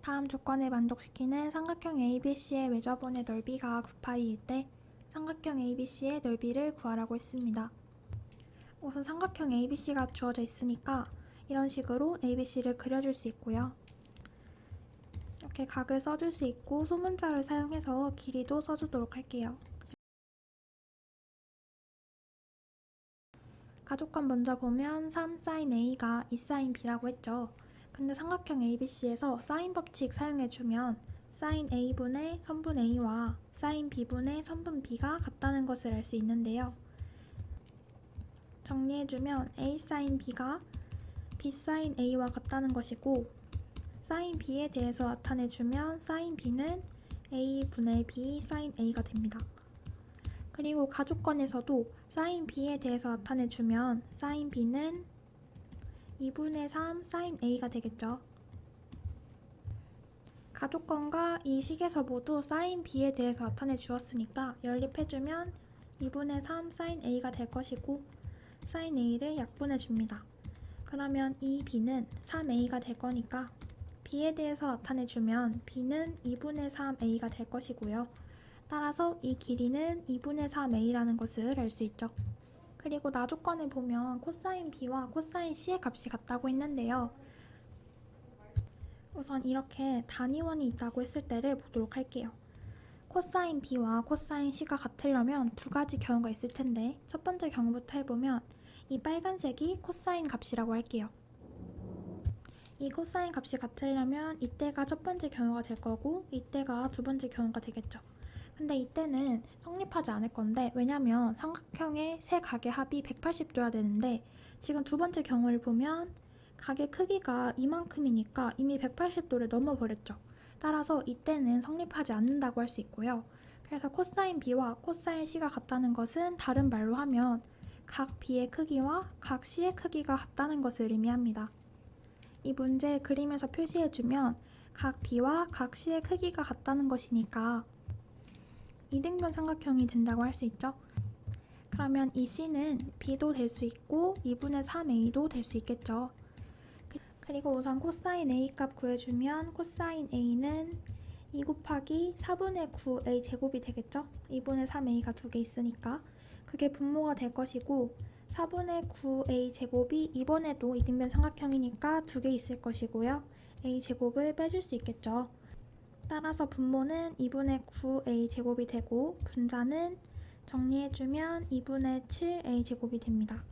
다음 조건을 만족시키는 삼각형 ABC의 외접원의 넓이가 9파이일 때 삼각형 ABC의 넓이를 구하라고 했습니다. 우선 삼각형 ABC가 주어져 있으니까 이런 식으로 ABC를 그려줄 수 있고요. 이렇게 각을 써줄 수 있고 소문자를 사용해서 길이도 써주도록 할게요. 가족관 먼저 보면 3sin A가 2sin B라고 했죠. 근데 삼각형 ABC에서 사인 법칙 사용해주면 sin A분의 선분 A와 sin B분의 선분 B가 같다는 것을 알 수 있는데요. 정리해주면 A sin B가 B sin A와 같다는 것이고 sin B에 대해서 나타내주면 sin B는 A분의 B sin A가 됩니다. 그리고 가족관에서도 sin B에 대해서 나타내주면 sin B는 2분의 3 sin A가 되겠죠. 가족관과 이 식에서 모두 sin B에 대해서 나타내 주었으니까 연립해주면 2분의 3 sin A가 될 것이고 sin A를 약분해 줍니다. 그러면 이 B는 3A가 될 거니까 B에 대해서 나타내주면 B는 2분의 3A가 될 것이고요. 따라서 이 길이는 2분의 3A라는 것을 알 수 있죠. 그리고 나조건을 보면 코사인 B와 코사인 C의 값이 같다고 했는데요. 우선 이렇게 단위원이 있다고 했을 때를 보도록 할게요. 코사인 B와 코사인 C가 같으려면 두 가지 경우가 있을 텐데 첫 번째 경우부터 해보면 이 빨간색이 코사인 값이라고 할게요. 이 코사인 값이 같으려면 이때가 첫 번째 경우가 될 거고 이때가 두 번째 경우가 되겠죠. 근데 이때는 성립하지 않을 건데 왜냐면 삼각형의 세 각의 합이 180도여야 되는데 지금 두 번째 경우를 보면 각의 크기가 이만큼이니까 이미 180도를 넘어버렸죠. 따라서 이때는 성립하지 않는다고 할 수 있고요. 그래서 코사인 B와 코사인 C가 같다는 것은 다른 말로 하면 각 B의 크기와 각 C의 크기가 같다는 것을 의미합니다. 이 문제 그림에서 표시해주면 각 B와 각 C의 크기가 같다는 것이니까 이등변 삼각형이 된다고 할 수 있죠. 그러면 이 C는 B도 될 수 있고 2분의 3A도 될 수 있겠죠. 그리고 우선 코사인 A 값 구해주면 코사인 A는 2 곱하기 4분의 9A 제곱이 되겠죠. 2분의 3A가 두 개 있으니까 그게 분모가 될 것이고 4분의 9A 제곱이 이번에도 이등변 삼각형이니까 두 개 있을 것이고요. A 제곱을 빼줄 수 있겠죠. 따라서 분모는 2분의 9A 제곱이 되고 분자는 정리해주면 2분의 7A 제곱이 됩니다.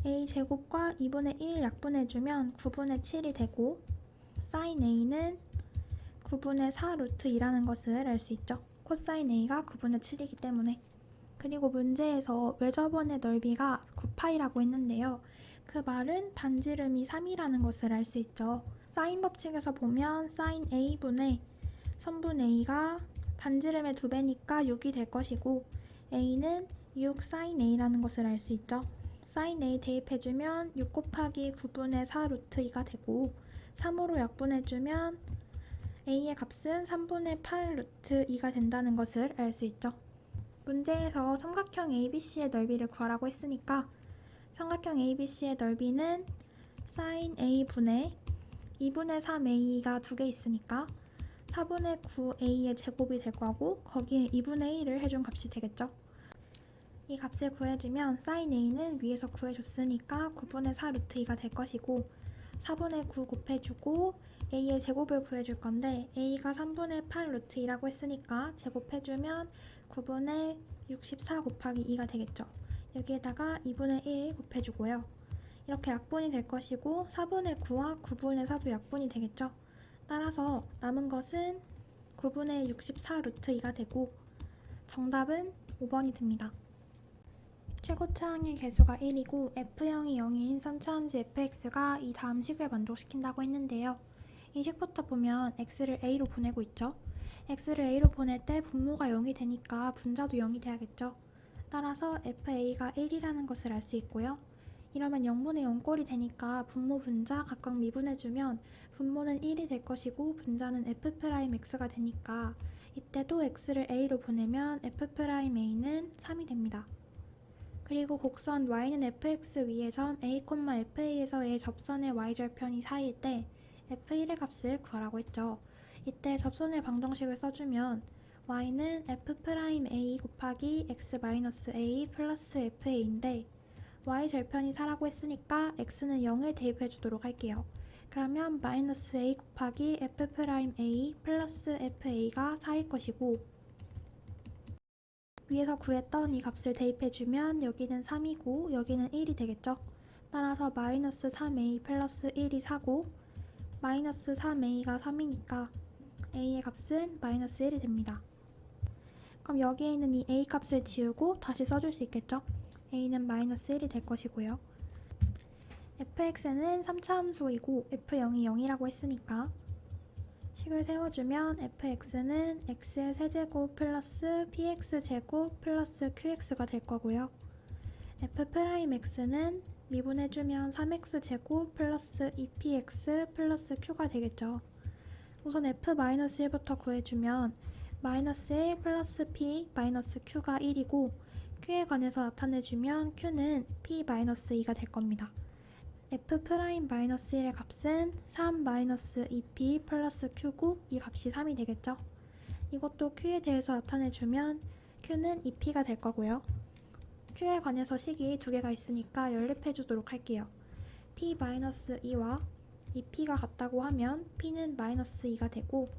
A 제곱과 2분의 1 약분해주면 9분의 7이 되고 sin A는 9분의 4 루트 2라는 것을 알 수 있죠. 코사인 A가 9분의 7이기 때문에. 그리고 문제에서 외접원의 넓이가 9파이라고 했는데요. 그 말은 반지름이 3이라는 것을 알 수 있죠. 사인 법칙에서 보면 sin A분의 선분 A가 반지름의 2배니까 6이 될 것이고 A는 6 sin A라는 것을 알 수 있죠. sin A 대입해주면 6 곱하기 9분의 4 루트 2가 되고 3으로 약분해주면 A의 값은 3분의 8 루트 2가 된다는 것을 알 수 있죠. 문제에서 삼각형 ABC의 넓이를 구하라고 했으니까 삼각형 ABC의 넓이는 sin A분의 2분의 3A가 두 개 있으니까 4분의 9A의 제곱이 될 거고 거기에 2분의 1을 해준 값이 되겠죠. 이 값을 구해주면 sin A는 위에서 구해줬으니까 9분의 4 루트 2가 될 것이고 4분의 9 곱해주고 A의 제곱을 구해줄 건데 A가 3분의 8 루트 2라고 했으니까 제곱해주면 9분의 64 곱하기 2가 되겠죠. 여기에다가 2분의 1 곱해주고요. 이렇게 약분이 될 것이고 4분의 9와 9분의 4도 약분이 되겠죠. 따라서 남은 것은 9분의 64 루트 2가 되고 정답은 5번이 됩니다. 최고차항의 개수가 1이고 F형이 0인 3차함수 fx가 이 다음 식을 만족시킨다고 했는데요. 이 식부터 보면 x를 a로 보내고 있죠. x를 a로 보낼 때 분모가 0이 되니까 분자도 0이 돼야겠죠. 따라서 fa가 1이라는 것을 알 수 있고요. 이러면 0분의 0꼴이 되니까 분모 분자 각각 미분해주면 분모는 1이 될 것이고 분자는 f'x가 되니까 이때도 x를 a로 보내면 f'a는 3이 됩니다. 그리고 곡선 y는 fx 위의 점 a, fa에서의 접선의 y절편이 4일 때 f1의 값을 구하라고 했죠. 이때 접선의 방정식을 써주면 y는 f'a 곱하기 x-a 플러스 fa인데 y 절편이 4라고 했으니까 x는 0을 대입해 주도록 할게요. 그러면 마이너스 a 곱하기 f'a 플러스 fa가 4일 것이고 위에서 구했던 이 값을 대입해주면 여기는 3이고 여기는 1이 되겠죠. 따라서 마이너스 3a 플러스 1이 4고 마이너스 3a가 3이니까 a의 값은 마이너스 1이 됩니다. 그럼 여기에 있는 이 a 값을 지우고 다시 써줄 수 있겠죠? a는 마이너스 1이 될 것이고요. fx는 3차 함수이고 f0이 0이라고 했으니까 식을 세워주면 fx는 x의 세제곱 플러스 px제곱 플러스 qx가 될 거고요. f'x는 미분해주면 3x제곱 플러스 2px 플러스 q가 되겠죠. 우선 f-1부터 구해주면 마이너스 1 플러스 p 마이너스 q가 1이고 q에 관해서 나타내주면 q는 p-2가 될 겁니다. f'-1의 값은 3-2p 플러스 q고 이 값이 3이 되겠죠. 이것도 q에 대해서 나타내주면 q는 2p가 될 거고요. q에 관해서 식이 두 개가 있으니까 연립해 주도록 할게요. p-2와 2p가 같다고 하면 p는 마이너스 2가 되고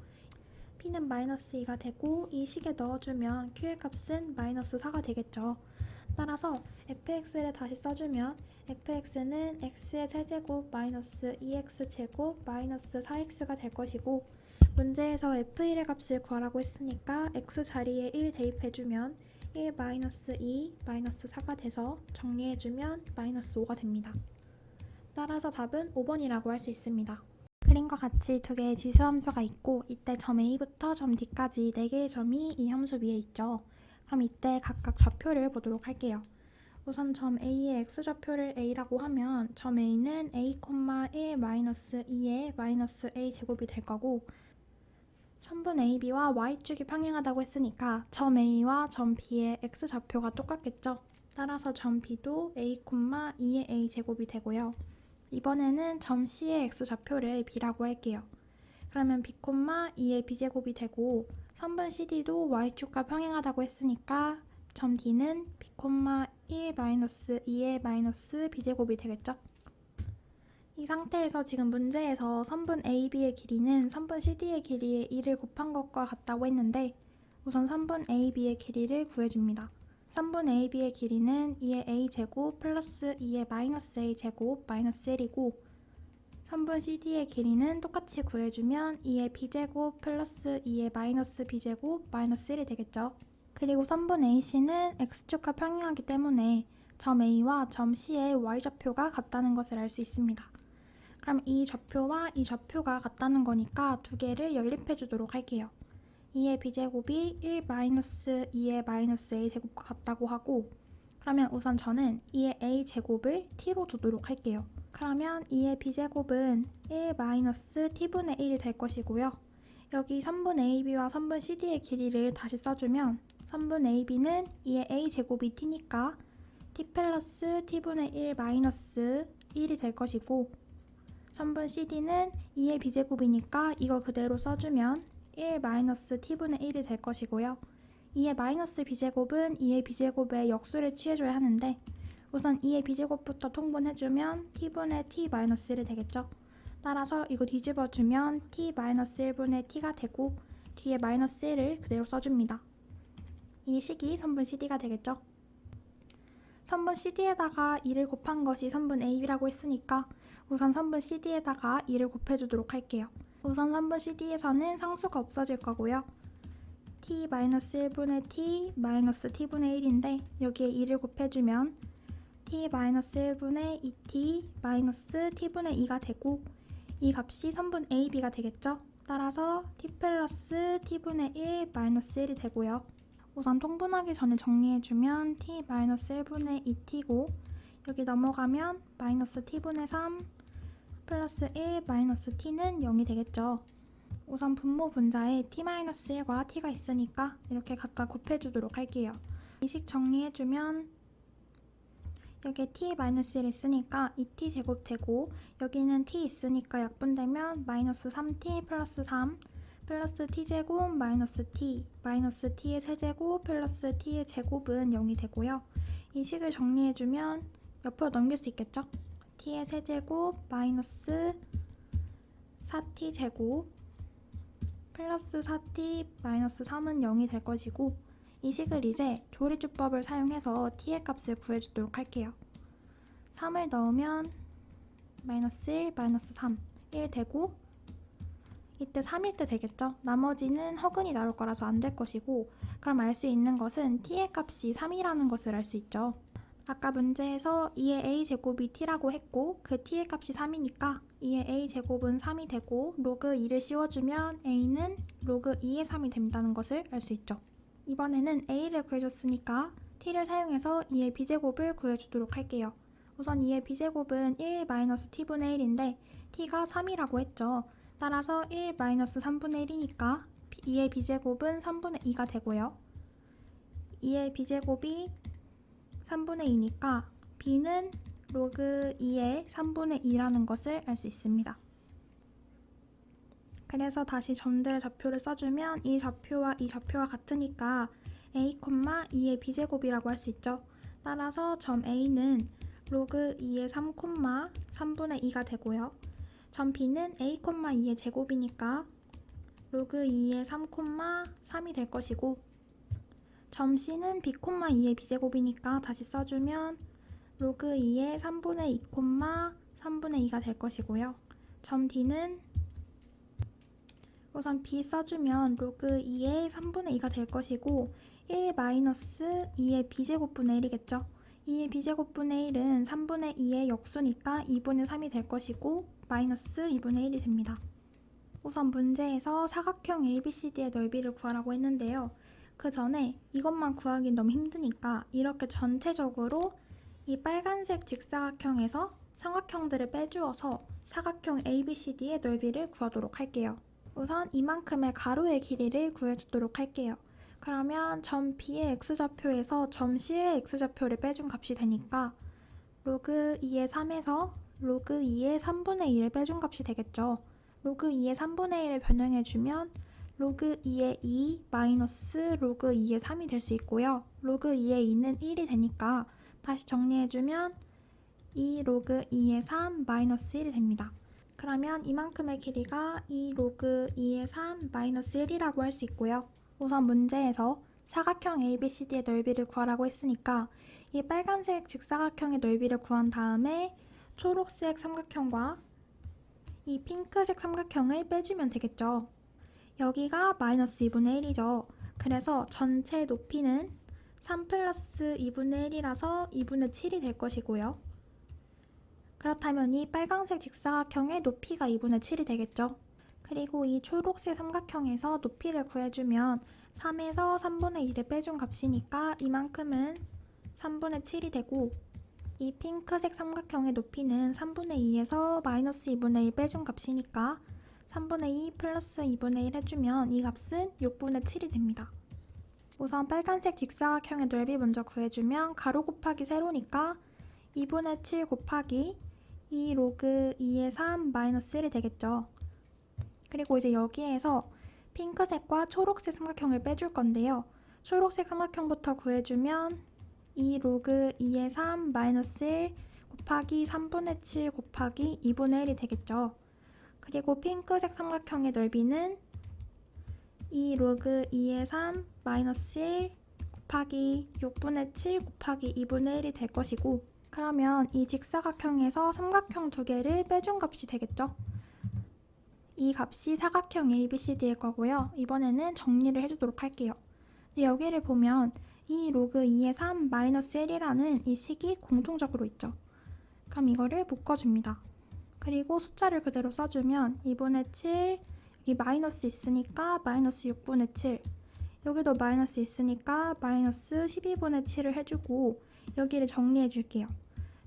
p는 마이너스 2가 되고 이 식에 넣어주면 q의 값은 마이너스 4가 되겠죠. 따라서 fx를 다시 써주면 fx는 x의 세제곱 마이너스 2x제곱 마이너스 4x가 될 것이고 문제에서 f1의 값을 구하라고 했으니까 x 자리에 1 대입해주면 1 마이너스 2 마이너스 4가 돼서 정리해주면 마이너스 5가 됩니다. 따라서 답은 5번이라고 할 수 있습니다. 그림과 같이 두 개의 지수함수가 있고 이때 점 A부터 점 D까지 4개의 점이 이 함수 위에 있죠. 그럼 이때 각각 좌표를 보도록 할게요. 우선 점 A의 x좌표를 A라고 하면 점 A는 A, 1-2의 마이너스 A 제곱이 될 거고 선분 AB와 Y축이 평행하다고 했으니까 점 A와 점 B의 x좌표가 똑같겠죠. 따라서 점 B도 A, 2의 A 제곱이 되고요. 이번에는 점 C의 x좌표를 B라고 할게요. 그러면 B, 2의 B제곱이 되고 선분 CD도 Y축과 평행하다고 했으니까 점 D는 B, 1-2의 마이너스 B제곱이 되겠죠? 이 상태에서 지금 문제에서 선분 AB의 길이는 선분 CD의 길이의 2를 곱한 것과 같다고 했는데 우선 선분 AB의 길이를 구해줍니다. 선분 AB의 길이는 2의 A제곱 플러스 2의 마이너스 A제곱 마이너스 1이고 선분 CD의 길이는 똑같이 구해주면 2의 B제곱 플러스 2의 마이너스 B제곱 마이너스 1이 되겠죠. 그리고 선분 AC는 X축과 평행하기 때문에 점 A와 점 C의 Y좌표가 같다는 것을 알 수 있습니다. 그럼 이 좌표와 이 좌표가 같다는 거니까 두 개를 연립해 주도록 할게요. 2의 B제곱이 1-2의 마이너스 A제곱과 같다고 하고 그러면 우선 저는 2의 A제곱을 T로 두도록 할게요. 그러면 2의 B제곱은 1-T분의 1이 될 것이고요. 여기 선분 AB와 선분 CD의 길이를 다시 써주면 선분 AB는 2의 A제곱이 T니까 T 플러스 T분의 1 마이너스 1이 될 것이고 선분 CD는 2의 B제곱이니까 이거 그대로 써주면 1-T분의 1이 될 것이고요. 2의 마이너스 B제곱은 2의 B제곱의 역수를 취해줘야 하는데 우선 2의 B제곱부터 통분해주면 T분의 T-1이 되겠죠. 따라서 이거 뒤집어주면 T-1분의 T가 되고 뒤에 마이너스 1을 그대로 써줍니다. 이 식이 선분 CD가 되겠죠. 선분 CD에다가 2를 곱한 것이 선분 AB라고 했으니까 우선 선분 CD에다가 2를 곱해주도록 할게요. 우선 선분 CD에서는 상수가 없어질 거고요. T-1분의 T 마이너스 T분의 1인데 여기에 2를 곱해주면 T-1분의 2T 마이너스 T분의 2가 되고 이 값이 선분 AB가 되겠죠. 따라서 T 플러스 T분의 1 마이너스 1이 되고요. 우선 통분하기 전에 정리해주면 T-1분의 2T고 여기 넘어가면 마이너스 T분의 3 플러스 1 마이너스 T는 0이 되겠죠. 우선 분모 분자에 T-1과 T가 있으니까 이렇게 각각 곱해주도록 할게요. 이 식 정리해주면 여기에 T-1 있으니까 2T 제곱 되고 여기는 T 있으니까 약분되면 마이너스 3T 플러스 3 플러스 t제곱 마이너스 t의 세제곱 플러스 t의 제곱은 0이 되고요. 이 식을 정리해주면 옆으로 넘길 수 있겠죠? t의 세제곱 마이너스 4t제곱 플러스 4t 마이너스 3은 0이 될 것이고, 이 식을 이제 조리주법을 사용해서 t의 값을 구해주도록 할게요. 3을 넣으면 마이너스 1, 마이너스 3, 1 되고, 이때 3일 때 되겠죠? 나머지는 허근이 나올 거라서 안 될 것이고, 그럼 알 수 있는 것은 t의 값이 3이라는 것을 알 수 있죠. 아까 문제에서 2의 a제곱이 t라고 했고, 그 t의 값이 3이니까 2의 a제곱은 3이 되고, 로그 2를 씌워주면 a는 로그 2의 3이 된다는 것을 알 수 있죠. 이번에는 a를 구해줬으니까 t를 사용해서 2의 b제곱을 구해주도록 할게요. 우선 2의 b제곱은 1-t분의 1인데 t가 3이라고 했죠. 따라서 1-3분의 1이니까 2의 b제곱은 3분의 2가 되고요. 2의 b제곱이 3분의 2니까 b는 로그 2의 3분의 2라는 것을 알 수 있습니다. 그래서 다시 점들의 좌표를 써주면 이 좌표와 이 좌표가 같으니까 a, 2의 b제곱이라고 할 수 있죠. 따라서 점 a는 로그 2의 3, 3분의 2가 되고요. 점 b는 a, 2의 제곱이니까 로그 2의 3, 3이 될 것이고, 점 c는 b, 2의 b제곱이니까 다시 써주면 로그 2의 3분의 2, 3분의 2가 될 것이고요. 점 d는 우선 b 써주면 로그 2의 3분의 2가 될 것이고, 1-2의 b제곱분의 1이겠죠. 2의 b제곱분의 1은 3분의 2의 역수니까 2분의 3이 될 것이고, 마이너스 2분의 1이 됩니다. 우선 문제에서 사각형 ABCD의 넓이를 구하라고 했는데요. 그 전에 이것만 구하기 너무 힘드니까 이렇게 전체적으로 이 빨간색 직사각형에서 삼각형들을 빼주어서 사각형 ABCD의 넓이를 구하도록 할게요. 우선 이만큼의 가로의 길이를 구해주도록 할게요. 그러면 점 B의 x좌표에서 점 C의 x좌표를 빼준 값이 되니까 로그 2의 3에서 로그 2의 3분의 2를 빼준 값이 되겠죠. 로그 2의 3분의 1을 변형해주면 로그 2의 2 마이너스 로그 2의 3이 될 수 있고요. 로그 2의 2는 1이 되니까 다시 정리해주면 2 로그 2의 3 마이너스 1이 됩니다. 그러면 이만큼의 길이가 2 로그 2의 3 마이너스 1이라고 할 수 있고요. 우선 문제에서 사각형 ABCD의 넓이를 구하라고 했으니까 이 빨간색 직사각형의 넓이를 구한 다음에 초록색 삼각형과 이 핑크색 삼각형을 빼주면 되겠죠. 여기가 마이너스 2분의 1이죠. 그래서 전체 높이는 3 플러스 2분의 1이라서 2분의 7이 될 것이고요. 그렇다면 이 빨간색 직사각형의 높이가 2분의 7이 되겠죠. 그리고 이 초록색 삼각형에서 높이를 구해주면 3에서 3분의 2를 빼준 값이니까 이만큼은 3분의 7이 되고, 이 핑크색 삼각형의 높이는 3분의 2에서 마이너스 2분의 1 빼준 값이니까 3분의 2 플러스 2분의 1 해주면 이 값은 6분의 7이 됩니다. 우선 빨간색 직사각형의 넓이 먼저 구해주면 가로 곱하기 세로니까 2분의 7 곱하기 2 로그 2의 3 마이너스 1이 되겠죠. 그리고 이제 여기에서 핑크색과 초록색 삼각형을 빼줄 건데요. 초록색 삼각형부터 구해주면 2 로그 2의 3 마이너스 1 곱하기 3분의 7 곱하기 2분의 1이 되겠죠. 그리고 핑크색 삼각형의 넓이는 2 로그 2의 3 마이너스 1 곱하기 6분의 7 곱하기 2분의 1이 될 것이고, 그러면 이 직사각형에서 삼각형 두 개를 빼준 값이 되겠죠. 이 값이 사각형 ABCD일 거고요. 이번에는 정리를 해주도록 할게요. 여기를 보면 이 로그 2의 3 마이너스 1이라는 이 식이 공통적으로 있죠. 그럼 이거를 묶어줍니다. 그리고 숫자를 그대로 써주면 2분의 7, 여기 마이너스 있으니까 마이너스 6분의 7, 여기도 마이너스 있으니까 마이너스 12분의 7을 해주고 여기를 정리해 줄게요.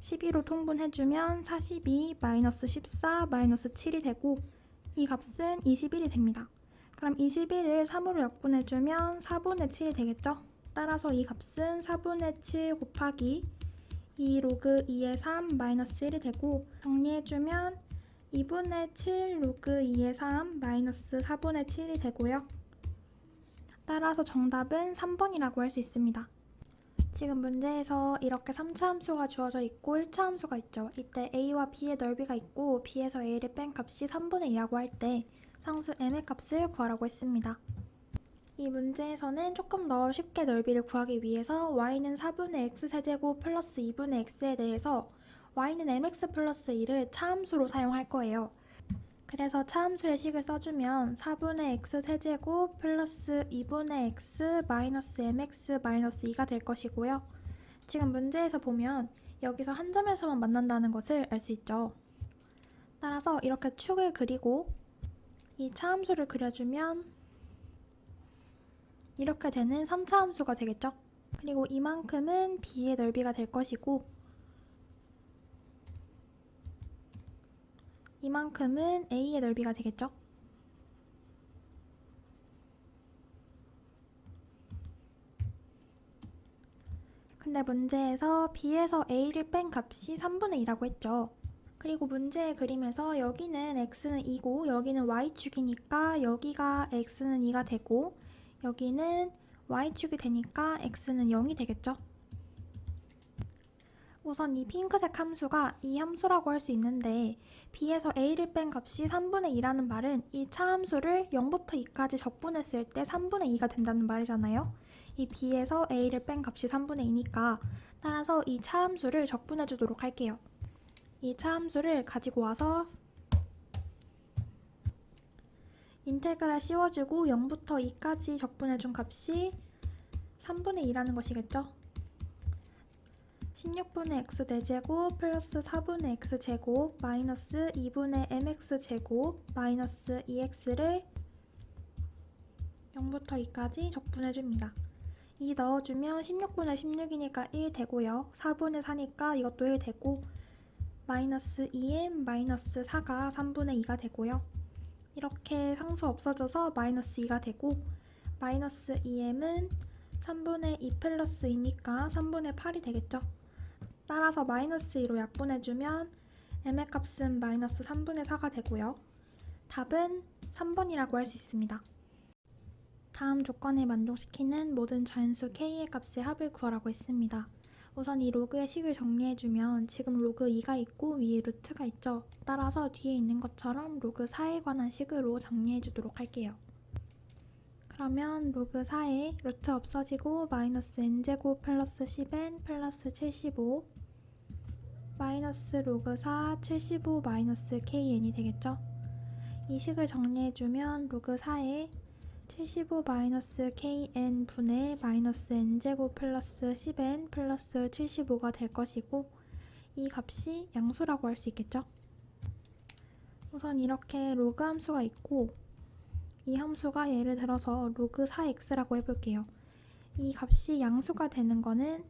12로 통분해주면 42 마이너스 14 마이너스 7이 되고 이 값은 21이 됩니다. 그럼 21을 3으로 역분해주면 4분의 7이 되겠죠? 따라서 이 값은 4분의 7 곱하기 2 로그 2의 3 마이너스 1이 되고, 정리해주면 2분의 7 로그 2의 3 마이너스 4분의 7이 되고요. 따라서 정답은 3번이라고 할 수 있습니다. 지금 문제에서 이렇게 3차 함수가 주어져 있고 1차 함수가 있죠. 이때 a와 b의 넓이가 있고 b에서 a를 뺀 값이 3분의 2라고 할 때 상수 m의 값을 구하라고 했습니다. 이 문제에서는 조금 더 쉽게 넓이를 구하기 위해서 y는 4분의 x세제곱 플러스 2분의 x에 대해서 y는 mx 플러스 2를 차함수로 사용할 거예요. 그래서 차함수의 식을 써주면 4분의 x세제곱 플러스 2분의 x 마이너스 mx 마이너스 2가 될 것이고요. 지금 문제에서 보면 여기서 한 점에서만 만난다는 것을 알 수 있죠. 따라서 이렇게 축을 그리고 이 차함수를 그려주면 이렇게 되는 3차 함수가 되겠죠. 그리고 이만큼은 b의 넓이가 될 것이고 이만큼은 a의 넓이가 되겠죠. 근데 문제에서 b에서 a를 뺀 값이 3분의 2라고 했죠. 그리고 문제의 그림에서 여기는 x는 2고 여기는 y축이니까 여기가 x는 2가 되고 여기는 y축이 되니까 x는 0이 되겠죠. 우선 이 핑크색 함수가 이 함수라고 할 수 있는데 b에서 a를 뺀 값이 3분의 2라는 말은 이 차함수를 0부터 2까지 적분했을 때 3분의 2가 된다는 말이잖아요. 이 b에서 a를 뺀 값이 3분의 2니까 따라서 이 차함수를 적분해 주도록 할게요. 이 차함수를 가지고 와서 인테그랄 씌워주고 0부터 2까지 적분해준 값이 3분의 2라는 것이겠죠. 16분의 x4제곱 플러스 4분의 x제곱 마이너스 2분의 mx제곱 마이너스 2x를 0부터 2까지 적분해줍니다. 2 넣어주면 16분의 16이니까 1 되고요. 4분의 4니까 이것도 1 되고 마이너스 2m 마이너스 4가 3분의 2가 되고요. 이렇게 상수 없어져서 마이너스 2가 되고 마이너스 2m은 3분의 2 플러스 2니까 3분의 8이 되겠죠. 따라서 마이너스 2로 약분해주면 m의 값은 마이너스 3분의 4가 되고요. 답은 3번이라고 할 수 있습니다. 다음 조건에 만족시키는 모든 자연수 k의 값의 합을 구하라고 했습니다. 우선 이 로그의 식을 정리해주면 지금 로그 2가 있고 위에 루트가 있죠. 따라서 뒤에 있는 것처럼 로그 4에 관한 식으로 정리해주도록 할게요. 그러면 로그 4에 루트 없어지고 마이너스 n제곱 플러스 10n 플러스 75 마이너스 로그 4 75 마이너스 kn이 되겠죠. 이 식을 정리해주면 로그 4에 75 마이너스 kn 분의 마이너스 n제곱 플러스 10n 플러스 75가 될 것이고 이 값이 양수라고 할 수 있겠죠. 우선 이렇게 로그 함수가 있고 이 함수가 예를 들어서 로그 4x라고 해볼게요. 이 값이 양수가 되는 거는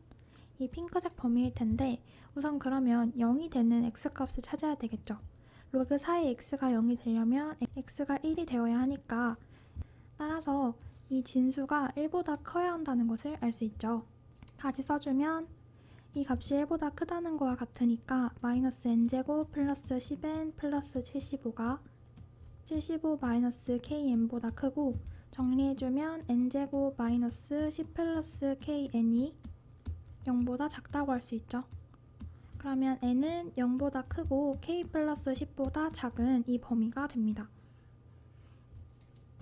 이 핑크색 범위일 텐데 우선 그러면 0이 되는 x값을 찾아야 되겠죠. 로그 4의 x가 0이 되려면 x가 1이 되어야 하니까 따라서 이 진수가 1보다 커야 한다는 것을 알 수 있죠. 다시 써주면 이 값이 1보다 크다는 거와 같으니까 마이너스 n제곱 플러스 10n 플러스 75가 75 마이너스 kn보다 크고 정리해주면 n제곱 마이너스 10 플러스 kn이 0보다 작다고 할 수 있죠. 그러면 n은 0보다 크고 k 플러스 10보다 작은 이 범위가 됩니다.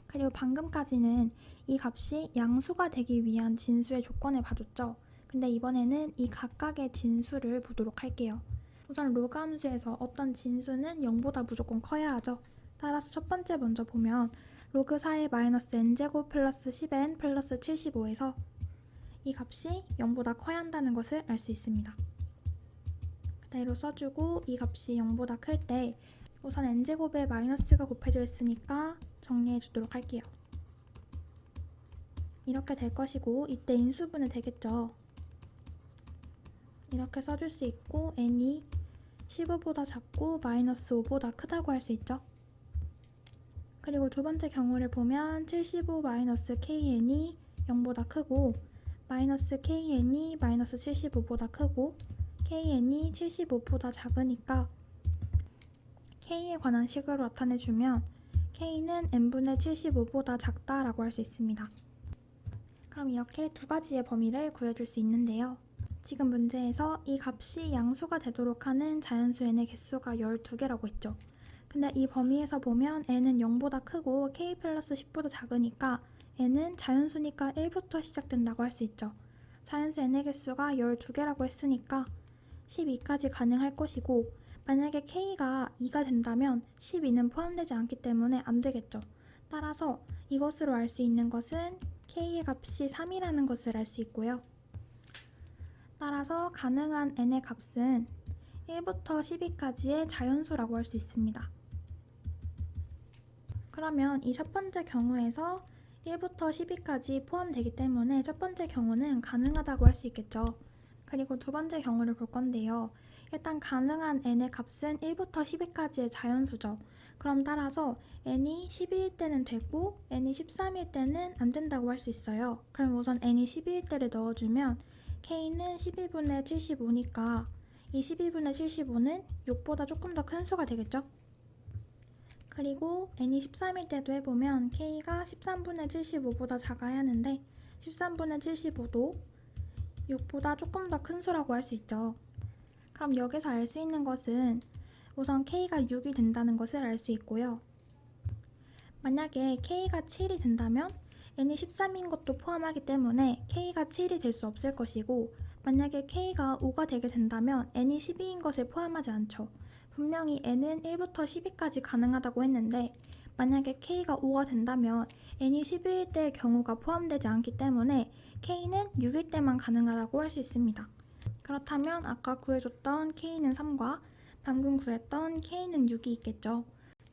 그리고 방금까지는 이 값이 양수가 되기 위한 진수의 조건을 봐줬죠. 근데 이번에는 이 각각의 진수를 보도록 할게요. 우선 로그 함수에서 어떤 진수는 0보다 무조건 커야 하죠. 따라서 첫 번째 먼저 보면 로그 4의 마이너스 n제곱 플러스 10n 플러스 75에서 이 값이 0보다 커야 한다는 것을 알 수 있습니다. 그대로 써주고 이 값이 0보다 클 때 우선 n제곱에 마이너스가 곱해져 있으니까 정리해 주도록 할게요. 이렇게 될 것이고 이때 인수분해 되겠죠. 이렇게 써줄 수 있고 n이 15보다 작고 마이너스 5보다 크다고 할 수 있죠. 그리고 두 번째 경우를 보면 75 마이너스 kn이 0보다 크고 마이너스 kn이 마이너스 75보다 크고 kn이 75보다 작으니까 k에 관한 식으로 나타내주면 k는 n분의 75보다 작다라고 할 수 있습니다. 그럼 이렇게 두 가지의 범위를 구해줄 수 있는데요. 지금 문제에서 이 값이 양수가 되도록 하는 자연수 n의 개수가 12개라고 했죠. 근데 이 범위에서 보면 n은 0보다 크고 k 플러스 10보다 작으니까 n은 자연수니까 1부터 시작된다고 할 수 있죠. 자연수 n의 개수가 12개라고 했으니까 12까지 가능할 것이고, 만약에 k가 2가 된다면 12는 포함되지 않기 때문에 안 되겠죠. 따라서 이것으로 알 수 있는 것은 k의 값이 3이라는 것을 알 수 있고요. 따라서 가능한 n의 값은 1부터 12까지의 자연수라고 할 수 있습니다. 그러면 이 첫 번째 경우에서 1부터 12까지 포함되기 때문에 첫 번째 경우는 가능하다고 할 수 있겠죠. 그리고 두 번째 경우를 볼 건데요. 일단 가능한 n의 값은 1부터 12까지의 자연수죠. 그럼 따라서 n이 12일 때는 되고 n이 13일 때는 안 된다고 할 수 있어요. 그럼 우선 n이 12일 때를 넣어주면 k는 12분의 75니까 이 12분의 75는 6보다 조금 더 큰 수가 되겠죠? 그리고 n이 13일 때도 해보면 k가 13분의 75보다 작아야 하는데 13분의 75도 6보다 조금 더 큰 수라고 할 수 있죠. 그럼 여기서 알 수 있는 것은 우선 k가 6이 된다는 것을 알 수 있고요. 만약에 k가 7이 된다면 n이 13인 것도 포함하기 때문에 k가 7이 될 수 없을 것이고, 만약에 k가 5가 되게 된다면 n이 12인 것을 포함하지 않죠. 분명히 n은 1부터 12까지 가능하다고 했는데 만약에 k가 5가 된다면 n이 12일 때의 경우가 포함되지 않기 때문에 k는 6일 때만 가능하다고 할 수 있습니다. 그렇다면 아까 구해줬던 k는 3과 방금 구했던 k는 6이 있겠죠.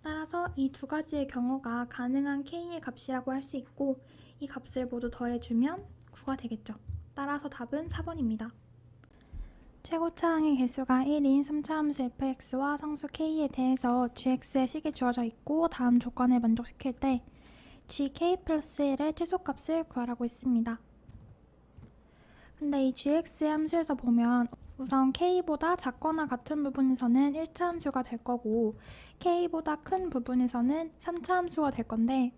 따라서 이 두 가지의 경우가 가능한 k의 값이라고 할 수 있고, 이 값을 모두 더해주면 9가 되겠죠. 따라서 답은 4번입니다. 최고차항의 개수가 1인 3차 함수 fx와 상수 k에 대해서 gx의 식이 주어져 있고 다음 조건을 만족시킬 때 gk 플러스 1의 최소값을 구하라고 했습니다. 근데 이 gx의 함수에서 보면 우선 k보다 작거나 같은 부분에서는 1차 함수가 될 거고 k보다 큰 부분에서는 3차 함수가 될 건데,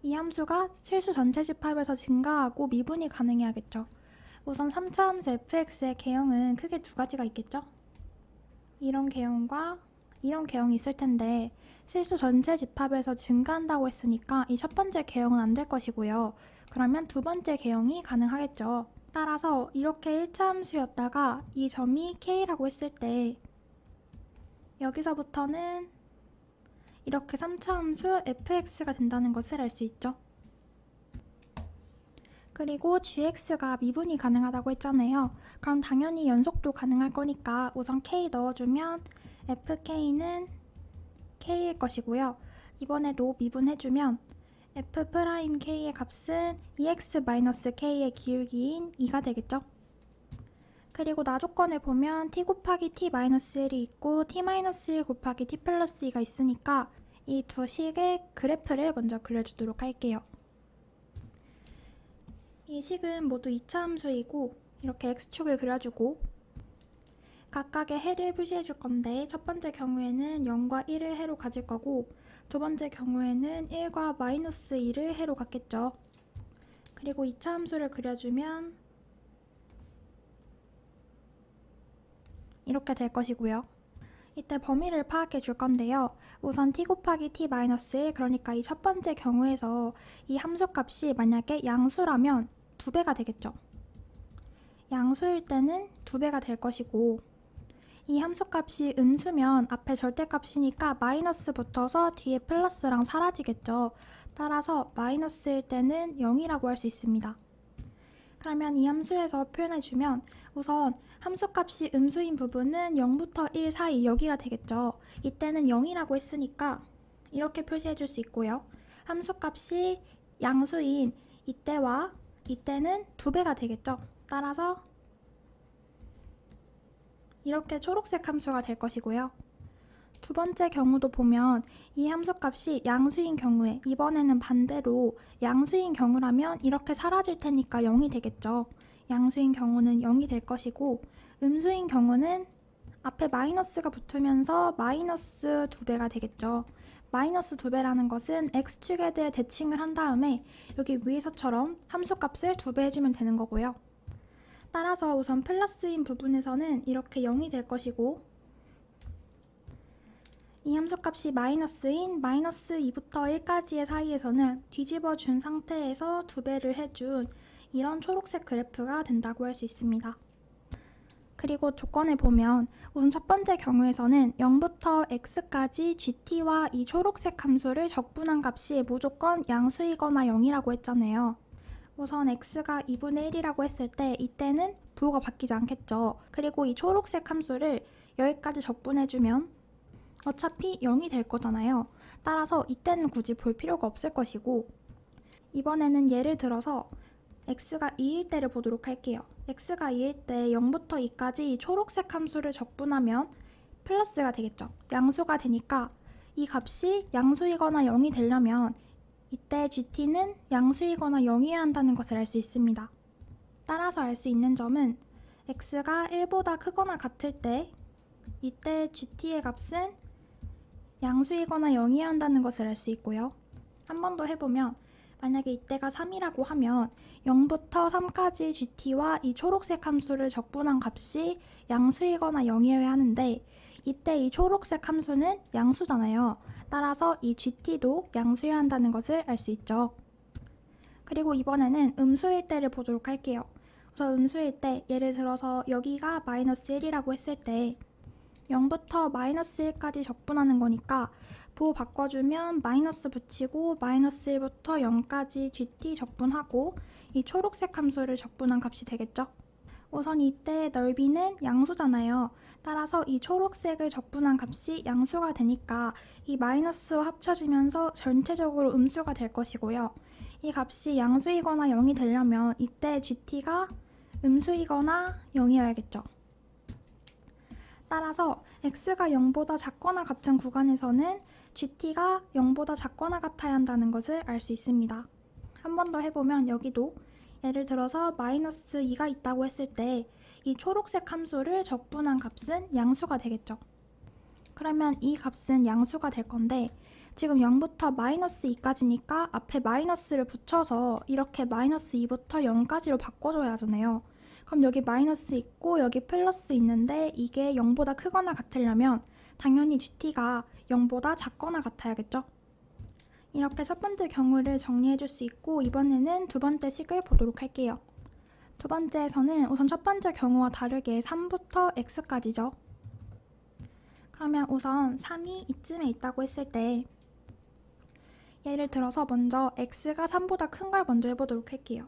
이 함수가 실수 전체 집합에서 증가하고 미분이 가능해야겠죠. 우선 3차 함수 fx의 개형은 크게 두 가지가 있겠죠. 이런 개형과 이런 개형이 있을 텐데 실수 전체 집합에서 증가한다고 했으니까 이 첫 번째 개형은 안 될 것이고요. 그러면 두 번째 개형이 가능하겠죠. 따라서 이렇게 1차 함수였다가 이 점이 k라고 했을 때 여기서부터는 이렇게 3차 함수 fx가 된다는 것을 알 수 있죠. 그리고 gx가 미분이 가능하다고 했잖아요. 그럼 당연히 연속도 가능할 거니까 우선 k 넣어주면 fk는 k일 것이고요. 이번에도 미분해주면 f'k의 값은 2x-k의 기울기인 2가 되겠죠. 그리고 나조건을 보면 t 곱하기 t-1이 있고 t-1 곱하기 t 플러스 2가 있으니까 이 두 식의 그래프를 먼저 그려주도록 할게요. 이 식은 모두 2차 함수이고 이렇게 x축을 그려주고 각각의 해를 표시해 줄 건데, 첫 번째 경우에는 0과 1을 해로 가질 거고 두 번째 경우에는 1과 마이너스 2를 해로 갖겠죠. 그리고 2차 함수를 그려주면 이렇게 될 것이고요. 이때 범위를 파악해 줄 건데요. 우선 t 곱하기 t-1, 그러니까 이 첫 번째 경우에서 이 함수값이 만약에 양수라면 2배가 되겠죠. 양수일 때는 2배가 될 것이고, 이 함수값이 음수면 앞에 절대값이니까 마이너스 붙어서 뒤에 플러스랑 사라지겠죠. 따라서 마이너스일 때는 0이라고 할 수 있습니다. 그러면 이 함수에서 표현해주면 우선 함수값이 음수인 부분은 0부터 1 사이 여기가 되겠죠. 이때는 0이라고 했으니까 이렇게 표시해줄 수 있고요. 함수값이 양수인 이때와 이때는 2배가 되겠죠. 따라서 이렇게 초록색 함수가 될 것이고요. 두 번째 경우도 보면 이 함수값이 양수인 경우에, 이번에는 반대로 양수인 경우라면 이렇게 사라질 테니까 0이 되겠죠. 양수인 경우는 0이 될 것이고, 음수인 경우는 앞에 마이너스가 붙으면서 마이너스 2배가 되겠죠. 마이너스 2배라는 것은 x축에 대해 대칭을 한 다음에 여기 위에서처럼 함수값을 2배 해주면 되는 거고요. 따라서 우선 플러스인 부분에서는 이렇게 0이 될 것이고, 이 함수값이 마이너스인 마이너스 2부터 1까지의 사이에서는 뒤집어 준 상태에서 2배를 해준 이런 초록색 그래프가 된다고 할 수 있습니다. 그리고 조건을 보면 우선 첫 번째 경우에서는 0부터 x까지 gt와 이 초록색 함수를 적분한 값이 무조건 양수이거나 0이라고 했잖아요. 우선 x가 2분의 1이라고 했을 때 이때는 부호가 바뀌지 않겠죠. 그리고 이 초록색 함수를 여기까지 적분해주면 어차피 0이 될 거잖아요. 따라서 이때는 굳이 볼 필요가 없을 것이고, 이번에는 예를 들어서 x가 2일 때를 보도록 할게요. x가 2일 때 0부터 2까지 이 초록색 함수를 적분하면 플러스가 되겠죠. 양수가 되니까 이 값이 양수이거나 0이 되려면 이때 gt는 양수이거나 0이어야 한다는 것을 알 수 있습니다. 따라서 알 수 있는 점은 x가 1보다 크거나 같을 때 이때 gt의 값은 양수이거나 0이어야 한다는 것을 알 수 있고요. 한 번 더 해보면 만약에 이때가 3이라고 하면 0부터 3까지 gt와 이 초록색 함수를 적분한 값이 양수이거나 0이어야 하는데 이때 이 초록색 함수는 양수잖아요. 따라서 이 gt도 양수여야 한다는 것을 알 수 있죠. 그리고 이번에는 음수일 때를 보도록 할게요. 우선 음수일 때 예를 들어서 여기가 마이너스 1이라고 했을 때 0부터 마이너스 1까지 적분하는 거니까 부호 바꿔주면 마이너스 붙이고 마이너스 1부터 0까지 gt 적분하고 이 초록색 함수를 적분한 값이 되겠죠. 우선 이때 넓이는 양수잖아요. 따라서 이 초록색을 적분한 값이 양수가 되니까 이 마이너스와 합쳐지면서 전체적으로 음수가 될 것이고요. 이 값이 양수이거나 0이 되려면 이때 gt가 음수이거나 0이어야겠죠. 따라서 x가 0보다 작거나 같은 구간에서는 gt가 0보다 작거나 같아야 한다는 것을 알 수 있습니다. 한 번 더 해보면 여기도 예를 들어서 마이너스 2가 있다고 했을 때 이 초록색 함수를 적분한 값은 양수가 되겠죠. 그러면 이 값은 양수가 될 건데 지금 0부터 마이너스 2까지니까 앞에 마이너스를 붙여서 이렇게 마이너스 2부터 0까지로 바꿔줘야 하잖아요. 그럼 여기 마이너스 있고 여기 플러스 있는데 이게 0보다 크거나 같으려면 당연히 gt가 0보다 작거나 같아야겠죠? 이렇게 첫 번째 경우를 정리해 줄 수 있고 이번에는 두 번째 식을 보도록 할게요. 두 번째에서는 우선 첫 번째 경우와 다르게 3부터 x까지죠. 그러면 우선 3이 이쯤에 있다고 했을 때 예를 들어서 먼저 x가 3보다 큰 걸 먼저 해보도록 할게요.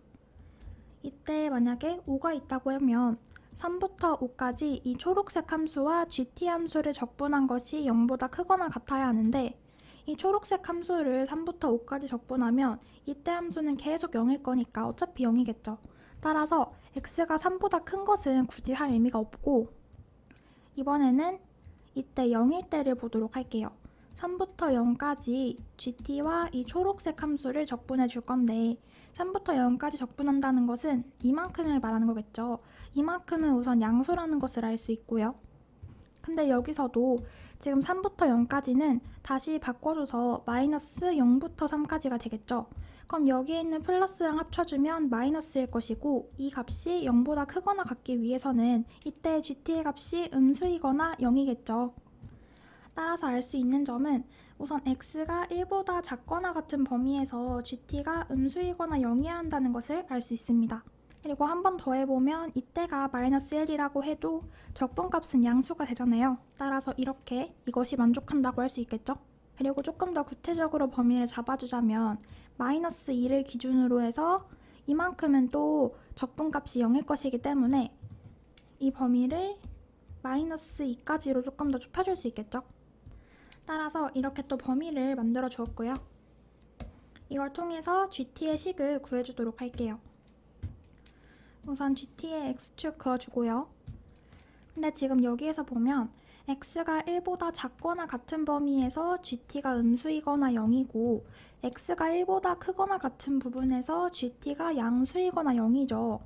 이때 만약에 5가 있다고 하면 3부터 5까지 이 초록색 함수와 gt 함수를 적분한 것이 0보다 크거나 같아야 하는데 이 초록색 함수를 3부터 5까지 적분하면 이때 함수는 계속 0일 거니까 어차피 0이겠죠. 따라서 x가 3보다 큰 것은 굳이 할 의미가 없고 이번에는 이때 0일 때를 보도록 할게요. 3부터 0까지 gt와 이 초록색 함수를 적분해 줄 건데 3부터 0까지 적분한다는 것은 이만큼을 말하는 거겠죠. 이만큼은 우선 양수라는 것을 알 수 있고요. 근데 여기서도 지금 3부터 0까지는 다시 바꿔줘서 마이너스 0부터 3까지가 되겠죠. 그럼 여기에 있는 플러스랑 합쳐주면 마이너스일 것이고 이 값이 0보다 크거나 같기 위해서는 이때 gt의 값이 음수이거나 0이겠죠. 따라서 알 수 있는 점은 우선 x가 1보다 작거나 같은 범위에서 gt가 음수이거나 0이어야 한다는 것을 알 수 있습니다. 그리고 한 번 더 해보면 이때가 마이너스 1이라고 해도 적분값은 양수가 되잖아요. 따라서 이렇게 이것이 만족한다고 할 수 있겠죠? 그리고 조금 더 구체적으로 범위를 잡아주자면 마이너스 2를 기준으로 해서 이만큼은 또 적분값이 0일 것이기 때문에 이 범위를 마이너스 2까지로 조금 더 좁혀줄 수 있겠죠? 따라서 이렇게 또 범위를 만들어 주었고요. 이걸 통해서 gt의 식을 구해주도록 할게요. 우선 gt의 x축 그어주고요. 근데 지금 여기에서 보면 x가 1보다 작거나 같은 범위에서 gt가 음수이거나 0이고 x가 1보다 크거나 같은 부분에서 gt가 양수이거나 0이죠.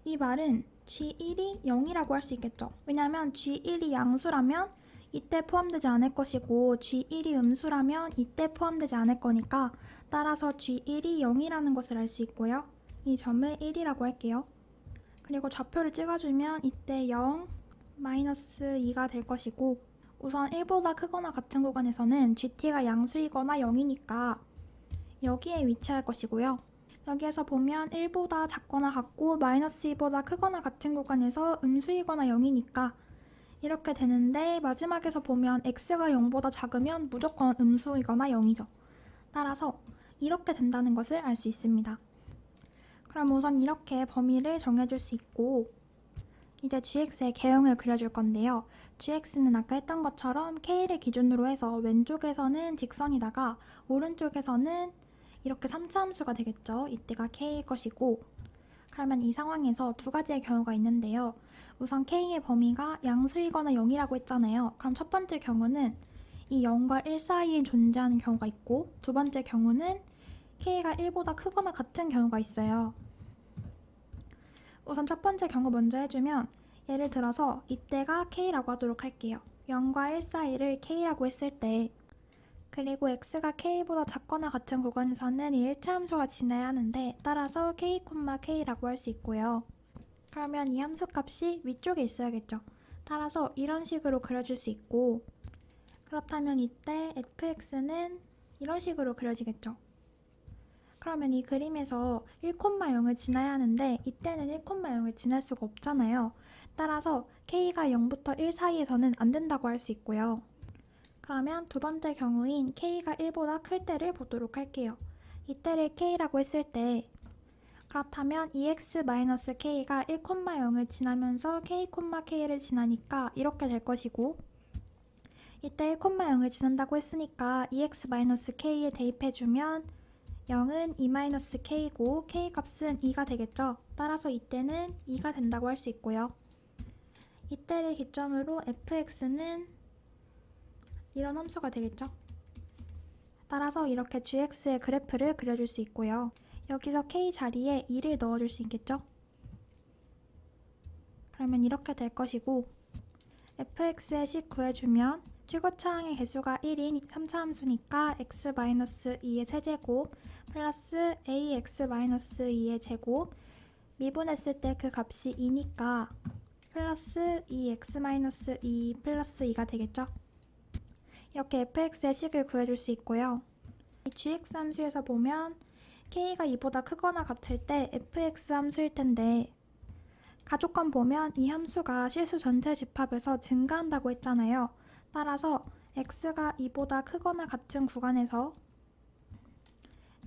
이 말은 G1이 0이라고 할 수 있겠죠. 왜냐하면 G1이 양수라면 이때 포함되지 않을 것이고 G1이 음수라면 이때 포함되지 않을 거니까 따라서 G1이 0이라는 것을 알 수 있고요. 이 점을 1이라고 할게요. 그리고 좌표를 찍어주면 이때 0, 마이너스 2가 될 것이고 우선 1보다 크거나 같은 구간에서는 GT가 양수이거나 0이니까 여기에 위치할 것이고요. 여기에서 보면 1보다 작거나 같고 마이너스 2보다 크거나 같은 구간에서 음수이거나 0이니까 이렇게 되는데 마지막에서 보면 x가 0보다 작으면 무조건 음수이거나 0이죠. 따라서 이렇게 된다는 것을 알 수 있습니다. 그럼 우선 이렇게 범위를 정해줄 수 있고 이제 gx의 개형을 그려줄 건데요. gx는 아까 했던 것처럼 k를 기준으로 해서 왼쪽에서는 직선이다가 오른쪽에서는 이렇게 3차 함수가 되겠죠. 이때가 k일 것이고 그러면 이 상황에서 두 가지의 경우가 있는데요. 우선 k의 범위가 양수이거나 0이라고 했잖아요. 그럼 첫 번째 경우는 이 0과 1 사이에 존재하는 경우가 있고 두 번째 경우는 k가 1보다 크거나 같은 경우가 있어요. 우선 첫 번째 경우 먼저 해주면 예를 들어서 이때가 k라고 하도록 할게요. 0과 1 사이를 k라고 했을 때 그리고 x가 k보다 작거나 같은 구간에서는 이 1차 함수가 지나야 하는데 따라서 k, k라고 할 수 있고요. 그러면 이 함수 값이 위쪽에 있어야겠죠. 따라서 이런 식으로 그려줄 수 있고 그렇다면 이때 fx는 이런 식으로 그려지겠죠. 그러면 이 그림에서 1,0을 지나야 하는데 이때는 1,0을 지날 수가 없잖아요. 따라서 k가 0부터 1 사이에서는 안 된다고 할 수 있고요. 그러면 두 번째 경우인 k가 1보다 클 때를 보도록 할게요. 이때를 k라고 했을 때 그렇다면 2x-k가 1,0을 지나면서 k, k를 지나니까 이렇게 될 것이고 이때 1,0을 지난다고 했으니까 2x-k에 대입해주면 0은 2-k이고 k 값은 2가 되겠죠. 따라서 이때는 2가 된다고 할 수 있고요. 이때를 기점으로 fx는 이런 함수가 되겠죠. 따라서 이렇게 gx의 그래프를 그려줄 수 있고요. 여기서 k 자리에 2를 넣어줄 수 있겠죠. 그러면 이렇게 될 것이고 fx의 식 구해주면 최고차항의 개수가 1인 3차 함수니까 x-2의 세제곱 플러스 ax-2의 제곱 미분했을 때 그 값이 2니까 플러스 2x-2 플러스 2가 되겠죠. 이렇게 fx의 식을 구해줄 수 있고요. 이 gx 함수에서 보면 k가 2보다 크거나 같을 때 fx 함수일 텐데 가족관 보면 이 함수가 실수 전체 집합에서 증가한다고 했잖아요. 따라서 x가 2보다 크거나 같은 구간에서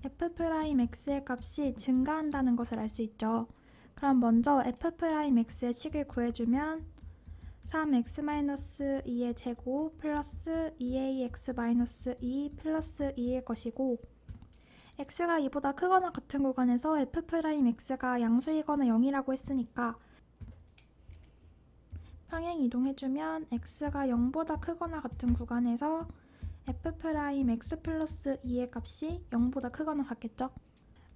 f'x의 값이 증가한다는 것을 알 수 있죠. 그럼 먼저 f'x의 식을 구해주면 3x-2의 제곱 플러스 2ax-2 플러스 2일 것이고 x가 2보다 크거나 같은 구간에서 f'x가 양수이거나 0이라고 했으니까 평행 이동해주면 x가 0보다 크거나 같은 구간에서 f'x 플러스 2의 값이 0보다 크거나 같겠죠?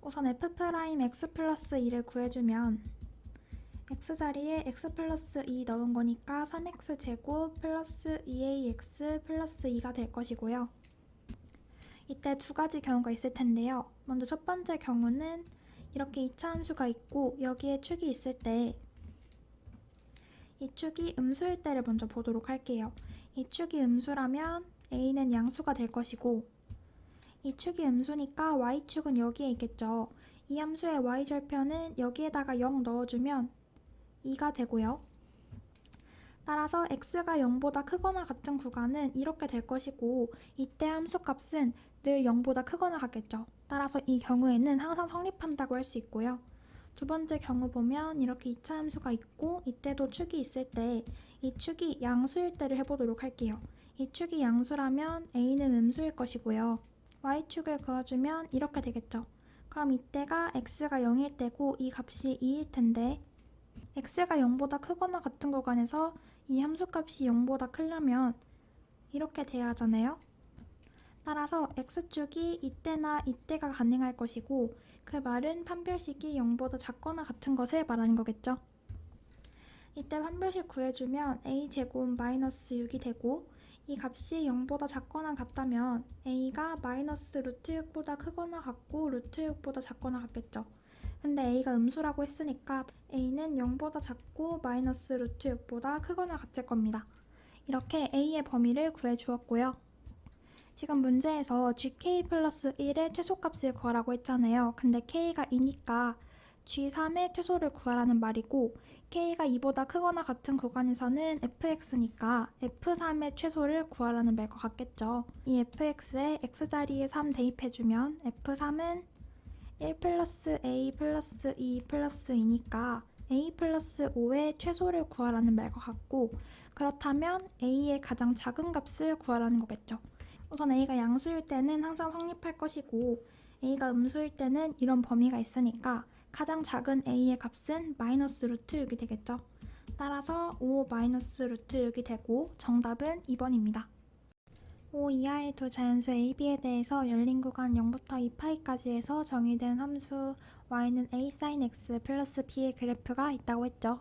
우선 f'x 플러스 2를 구해주면 x자리에 x 플러스 2 넣은 거니까 3x 제곱 플러스 2ax 플러스 2가 될 것이고요. 이때 두 가지 경우가 있을 텐데요. 먼저 첫 번째 경우는 이렇게 2차 함수가 있고 여기에 축이 있을 때 이 축이 음수일 때를 먼저 보도록 할게요. 이 축이 음수라면 a는 양수가 될 것이고 이 축이 음수니까 y축은 여기에 있겠죠. 이 함수의 y절편은 여기에다가 0 넣어주면 2가 되고요. 따라서 x가 0보다 크거나 같은 구간은 이렇게 될 것이고 이때 함수값은 늘 0보다 크거나 같겠죠. 따라서 이 경우에는 항상 성립한다고 할 수 있고요. 두 번째 경우 보면 이렇게 2차 함수가 있고 이때도 축이 있을 때 이 축이 양수일 때를 해보도록 할게요. 이 축이 양수라면 a는 음수일 것이고요. y축을 그어주면 이렇게 되겠죠. 그럼 이때가 x가 0일 때고 이 값이 2일 텐데 x가 0보다 크거나 같은 구간에서 이 함수값이 0보다 크려면 이렇게 돼야 하잖아요. 따라서 x축이 이때나 이때가 가능할 것이고 그 말은 판별식이 0보다 작거나 같은 것을 말하는 거겠죠. 이때 판별식 구해주면 a제곱 마이너스 6이 되고 이 값이 0보다 작거나 같다면 a가 마이너스 루트 6보다 크거나 같고 루트 6보다 작거나 같겠죠. 근데 a가 음수라고 했으니까 a는 0보다 작고 마이너스 루트 6보다 크거나 같을 겁니다. 이렇게 a의 범위를 구해주었고요. 지금 문제에서 gk 플러스 1의 최소값을 구하라고 했잖아요. 근데 k가 2니까 g3의 최소를 구하라는 말이고 k가 2보다 크거나 같은 구간에서는 fx니까 f3의 최소를 구하라는 말과 같겠죠. 이 fx에 x자리에 3 대입해주면 f3은 1 플러스 a 플러스 2 플러스 2니까 a 플러스 5의 최소를 구하라는 말과 같고 그렇다면 a의 가장 작은 값을 구하라는 거겠죠. 우선 a가 양수일 때는 항상 성립할 것이고 a가 음수일 때는 이런 범위가 있으니까 가장 작은 a의 값은 마이너스 루트 6이 되겠죠. 따라서 5 마이너스 루트 6이 되고 정답은 2번입니다. 5 이하의 두 자연수 a, b에 대해서 열린 구간 0부터 2파이까지에서 정의된 함수 y는 a sin x 플러스 b의 그래프가 있다고 했죠.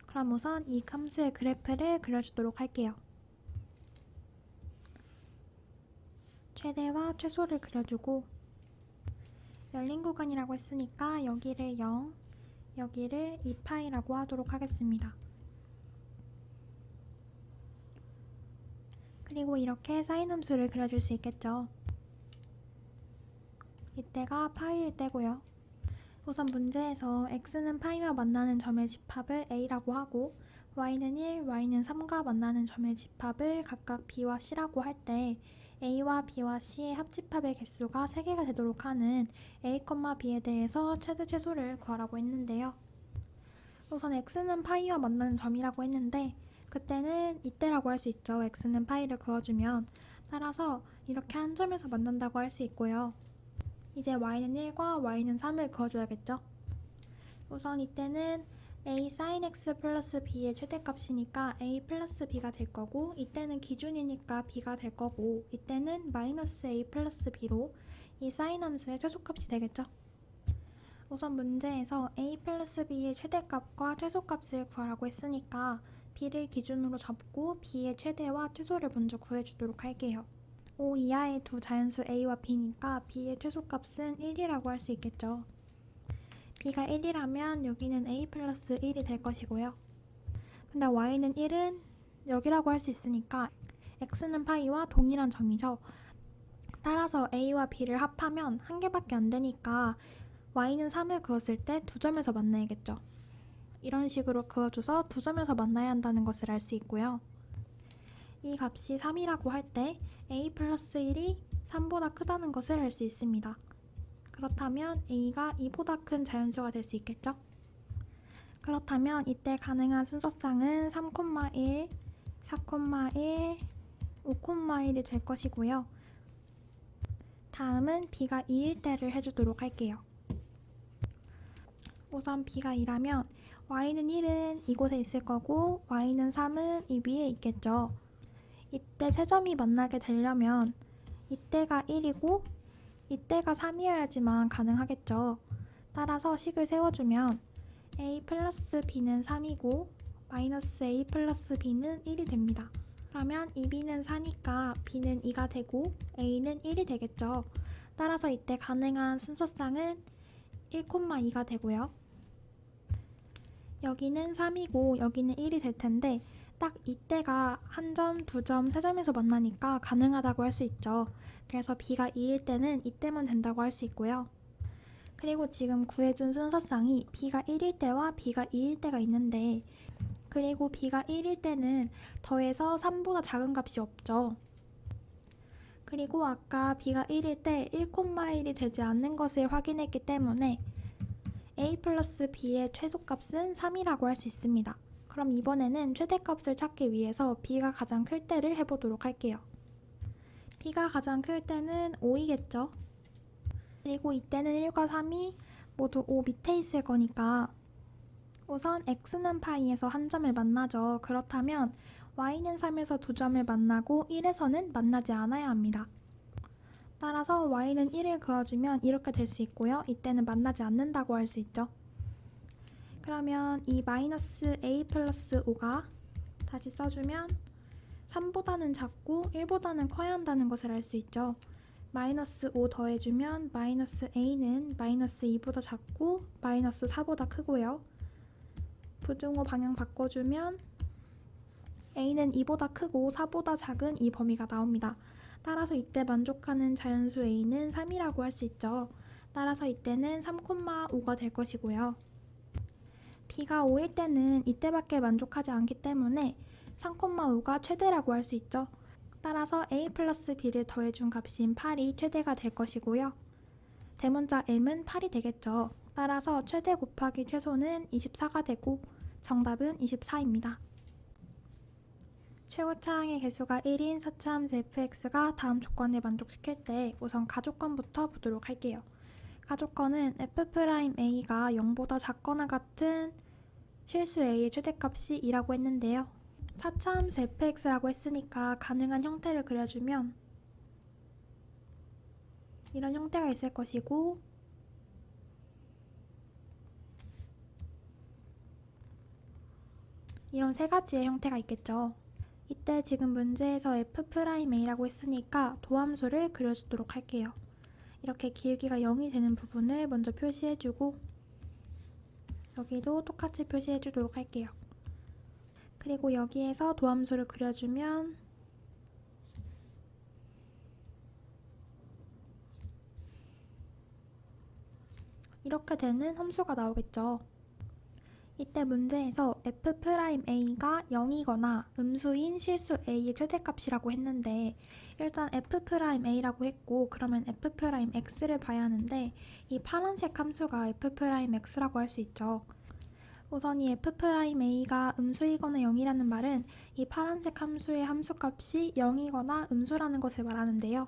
그럼 우선 이 함수의 그래프를 그려주도록 할게요. 최대와 최소를 그려주고 열린 구간이라고 했으니까 여기를 0, 여기를 2파이라고 하도록 하겠습니다. 그리고 이렇게 사인 함수를 그려줄 수 있겠죠. 이때가 파이일 때고요. 우선 문제에서 x는 파이와 만나는 점의 집합을 a라고 하고 y는 1, y는 3과 만나는 점의 집합을 각각 b와 c라고 할 때 a와 b와 c의 합집합의 개수가 3개가 되도록 하는 a, b에 대해서 최대 최소를 구하라고 했는데요. 우선 x는 파이와 만나는 점이라고 했는데 그때는 이때라고 할 수 있죠. x는 파이를 그어주면. 따라서 이렇게 한 점에서 만난다고 할 수 있고요. 이제 y는 1과 y는 3을 그어줘야겠죠. 우선 이때는 a sin x 플러스 b의 최대값이니까 a 플러스 b가 될 거고 이때는 기준이니까 b가 될 거고 이때는 마이너스 a 플러스 b로 이 sin 함수의 최소값이 되겠죠. 우선 문제에서 a 플러스 b의 최대값과 최소값을 구하라고 했으니까 b를 기준으로 잡고 b의 최대와 최소를 먼저 구해주도록 할게요. 5 이하의 두 자연수 a와 b니까 b의 최소값은 1이라고 할 수 있겠죠. b가 1이라면 여기는 a 플러스 1이 될 것이고요. 근데 y는 1은 여기라고 할 수 있으니까 x는 파이와 동일한 점이죠. 따라서 a와 b를 합하면 한 개밖에 안 되니까 y는 3을 그었을 때 두 점에서 만나야겠죠. 이런 식으로 그어줘서 두 점에서 만나야 한다는 것을 알 수 있고요. 이 값이 3이라고 할 때 a 플러스 1이 3보다 크다는 것을 알 수 있습니다. 그렇다면 a가 2보다 큰 자연수가 될 수 있겠죠? 그렇다면 이때 가능한 순서쌍은 3,1, 4,1, 5,1이 될 것이고요. 다음은 b가 2일 때를 해주도록 할게요. 우선 b가 2라면 y는 1은 이곳에 있을 거고 y는 3은 이 위에 있겠죠. 이때 세 점이 만나게 되려면 이때가 1이고 이때가 3이어야지만 가능하겠죠. 따라서 식을 세워주면 a 플러스 b는 3이고 마이너스 a 플러스 b는 1이 됩니다. 그러면 이 b는 4니까 b는 2가 되고 a는 1이 되겠죠. 따라서 이때 가능한 순서쌍은 1,2가 되고요. 여기는 3이고 여기는 1이 될 텐데 딱 이때가 한 점, 두 점, 세 점에서 만나니까 가능하다고 할 수 있죠. 그래서 b가 2일 때는 이때만 된다고 할 수 있고요. 그리고 지금 구해준 순서쌍이 b가 1일 때와 b가 2일 때가 있는데 그리고 b가 1일 때는 더해서 3보다 작은 값이 없죠. 그리고 아까 b가 1일 때 1,1이 되지 않는 것을 확인했기 때문에 a 플러스 b의 최소값은 3이라고 할 수 있습니다. 그럼 이번에는 최대값을 찾기 위해서 b가 가장 클 때를 해보도록 할게요. b가 가장 클 때는 5이겠죠. 그리고 이때는 1과 3이 모두 5 밑에 있을 거니까 우선 x는 파이에서 한 점을 만나죠. 그렇다면 y는 3에서 두 점을 만나고 1에서는 만나지 않아야 합니다. 따라서 y는 1을 그어주면 이렇게 될 수 있고요. 이때는 만나지 않는다고 할 수 있죠. 그러면 이 마이너스 a 플러스 5가 다시 써주면 3보다는 작고 1보다는 커야 한다는 것을 알 수 있죠. 마이너스 5 더해주면 마이너스 a는 마이너스 2보다 작고 마이너스 4보다 크고요. 부등호 방향 바꿔주면 a는 2보다 크고 4보다 작은 이 범위가 나옵니다. 따라서 이때 만족하는 자연수 a는 3이라고 할 수 있죠. 따라서 이때는 3,5가 될 것이고요. b가 5일 때는 이때밖에 만족하지 않기 때문에 3,5가 최대라고 할 수 있죠. 따라서 a 플러스 b를 더해준 값인 8이 최대가 될 것이고요. 대문자 m은 8이 되겠죠. 따라서 최대 곱하기 최소는 24가 되고 정답은 24입니다. 최고차항의 개수가 1인 사차함수 fx가 다음 조건을 만족시킬 때 우선 가조건부터 보도록 할게요. 가조건은 f'a가 0보다 작거나 같은 실수 a의 최대값이 2라고 했는데요. 사차함수 fx라고 했으니까 가능한 형태를 그려주면 이런 형태가 있을 것이고 이런 세 가지의 형태가 있겠죠. 이때 지금 문제에서 f'a라고 했으니까 도함수를 그려주도록 할게요. 이렇게 기울기가 0이 되는 부분을 먼저 표시해주고 여기도 똑같이 표시해주도록 할게요. 그리고 여기에서 도함수를 그려주면 이렇게 되는 함수가 나오겠죠. 이때 문제에서 f'a가 0이거나 음수인 실수 a의 최대값이라고 했는데 일단 f'a라고 했고 그러면 f'x를 봐야 하는데 이 파란색 함수가 f'x라고 할 수 있죠. 우선 이 f'a가 음수이거나 0이라는 말은 이 파란색 함수의 함수값이 0이거나 음수라는 것을 말하는데요.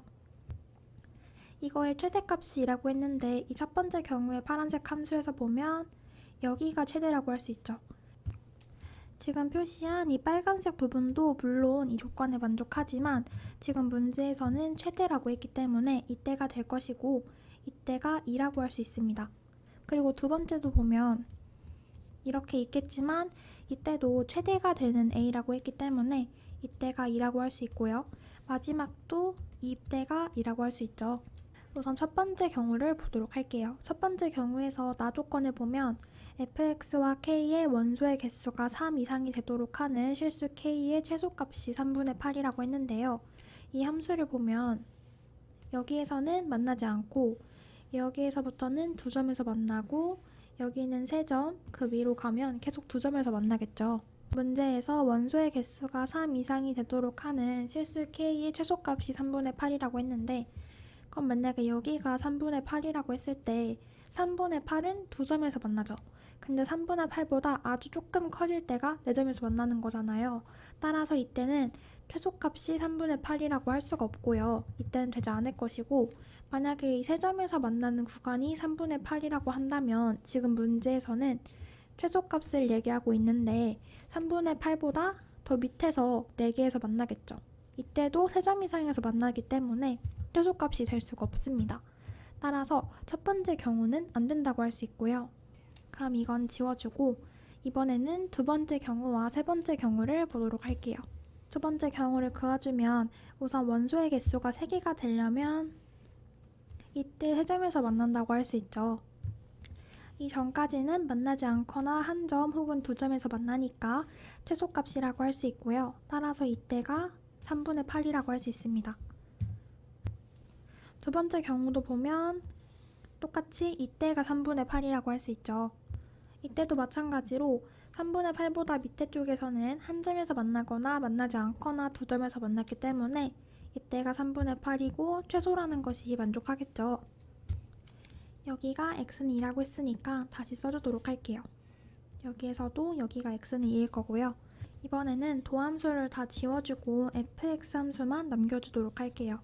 이거의 최대값이 2라고 했는데 이 첫 번째 경우의 파란색 함수에서 보면 여기가 최대라고 할 수 있죠. 지금 표시한 이 빨간색 부분도 물론 이 조건에 만족하지만 지금 문제에서는 최대라고 했기 때문에 이때가 될 것이고 이때가 2라고 할 수 있습니다. 그리고 두 번째도 보면 이렇게 있겠지만 이때도 최대가 되는 a라고 했기 때문에 이때가 2라고 할 수 있고요. 마지막도 이때가 2라고 할 수 있죠. 우선 첫 번째 경우를 보도록 할게요. 첫 번째 경우에서 나 조건을 보면 fx와 k의 원소의 개수가 3 이상이 되도록 하는 실수 k의 최소값이 3분의 8이라고 했는데요. 이 함수를 보면 여기에서는 만나지 않고 여기에서부터는 두 점에서 만나고 여기는 3점, 그 위로 가면 계속 두 점에서 만나겠죠. 문제에서 원소의 개수가 3 이상이 되도록 하는 실수 k의 최소값이 3분의 8이라고 했는데 그럼 만약에 여기가 3분의 8이라고 했을 때 3분의 8은 두 점에서 만나죠. 근데 3분의 8보다 아주 조금 커질 때가 4점에서 만나는 거잖아요. 따라서 이때는 최소값이 3분의 8이라고 할 수가 없고요. 이때는 되지 않을 것이고 만약에 이 3점에서 만나는 구간이 3분의 8이라고 한다면 지금 문제에서는 최소값을 얘기하고 있는데 3분의 8보다 더 밑에서 4개에서 만나겠죠. 이때도 3점 이상에서 만나기 때문에 최소값이 될 수가 없습니다. 따라서 첫 번째 경우는 안 된다고 할 수 있고요. 그럼 이건 지워주고 이번에는 두 번째 경우와 세 번째 경우를 보도록 할게요. 두 번째 경우를 그어주면 우선 원소의 개수가 3개가 되려면 이때 3점에서 만난다고 할 수 있죠. 이 전까지는 만나지 않거나 한 점 혹은 두 점에서 만나니까 최소값이라고 할 수 있고요. 따라서 이때가 3분의 8이라고 할 수 있습니다. 두 번째 경우도 보면 똑같이 이때가 3분의 8이라고 할 수 있죠. 이때도 마찬가지로 3분의 8보다 밑에 쪽에서는 한 점에서 만나거나 만나지 않거나 두 점에서 만났기 때문에 이때가 3분의 8이고 최소라는 것이 만족하겠죠. 여기가 x는 2라고 했으니까 다시 써주도록 할게요. 여기에서도 여기가 x는 2일 거고요. 이번에는 도함수를 다 지워주고 fx 함수만 남겨주도록 할게요.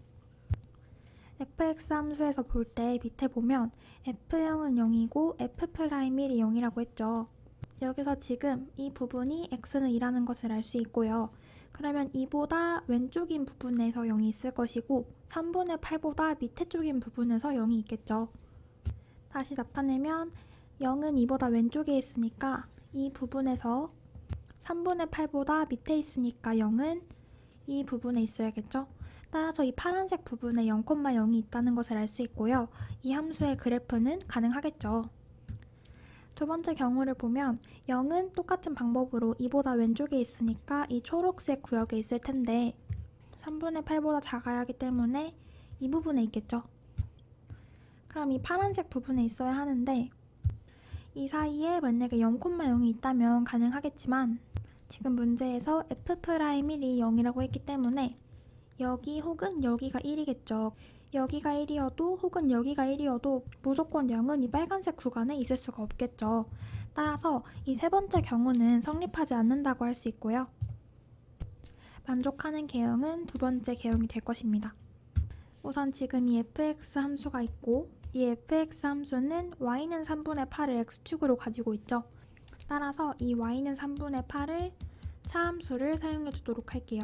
fx 함수에서 볼 때 밑에 보면 f0은 0이고 f'1이 0이라고 했죠. 여기서 지금 이 부분이 x는 2라는 것을 알 수 있고요. 그러면 이보다 왼쪽인 부분에서 0이 있을 것이고 3분의 8보다 밑에 쪽인 부분에서 0이 있겠죠. 다시 나타내면 0은 2보다 왼쪽에 있으니까 이 부분에서 3분의 8보다 밑에 있으니까 0은 이 부분에 있어야겠죠? 따라서 이 파란색 부분에 0,0이 있다는 것을 알 수 있고요. 이 함수의 그래프는 가능하겠죠. 두 번째 경우를 보면 0은 똑같은 방법으로 2보다 왼쪽에 있으니까 이 초록색 구역에 있을 텐데 3분의 8보다 작아야 하기 때문에 이 부분에 있겠죠. 그럼 이 파란색 부분에 있어야 하는데 이 사이에 만약에 0,0이 있다면 가능하겠지만 지금 문제에서 F'I 0이라고 했기 때문에 여기 혹은 여기가 1이겠죠. 여기가 1이어도 혹은 여기가 1이어도 무조건 0은 이 빨간색 구간에 있을 수가 없겠죠. 따라서 이 세 번째 경우는 성립하지 않는다고 할 수 있고요. 만족하는 개형은 두 번째 개형이 될 것입니다. 우선 지금 이 fx 함수가 있고 이 fx 함수는 y는 3분의 8을 x축으로 가지고 있죠. 따라서 이 y는 3분의 8을 차함수를 사용해 주도록 할게요.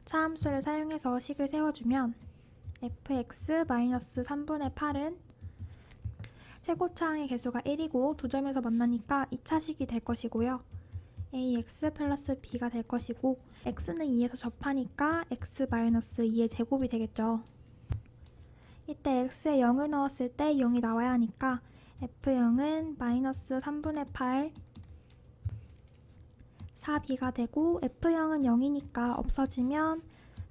차함수를 사용해서 식을 세워주면 fx-3분의 8은 최고차항의 개수가 1이고 두 점에서 만나니까 2차식이 될 것이고요. ax 플러스 b가 될 것이고 x는 2에서 접하니까 x-2의 제곱이 되겠죠. 이때 x에 0을 넣었을 때 0이 나와야 하니까 f0은 마이너스 3분의 8 4b가 되고 f0은 0이니까 없어지면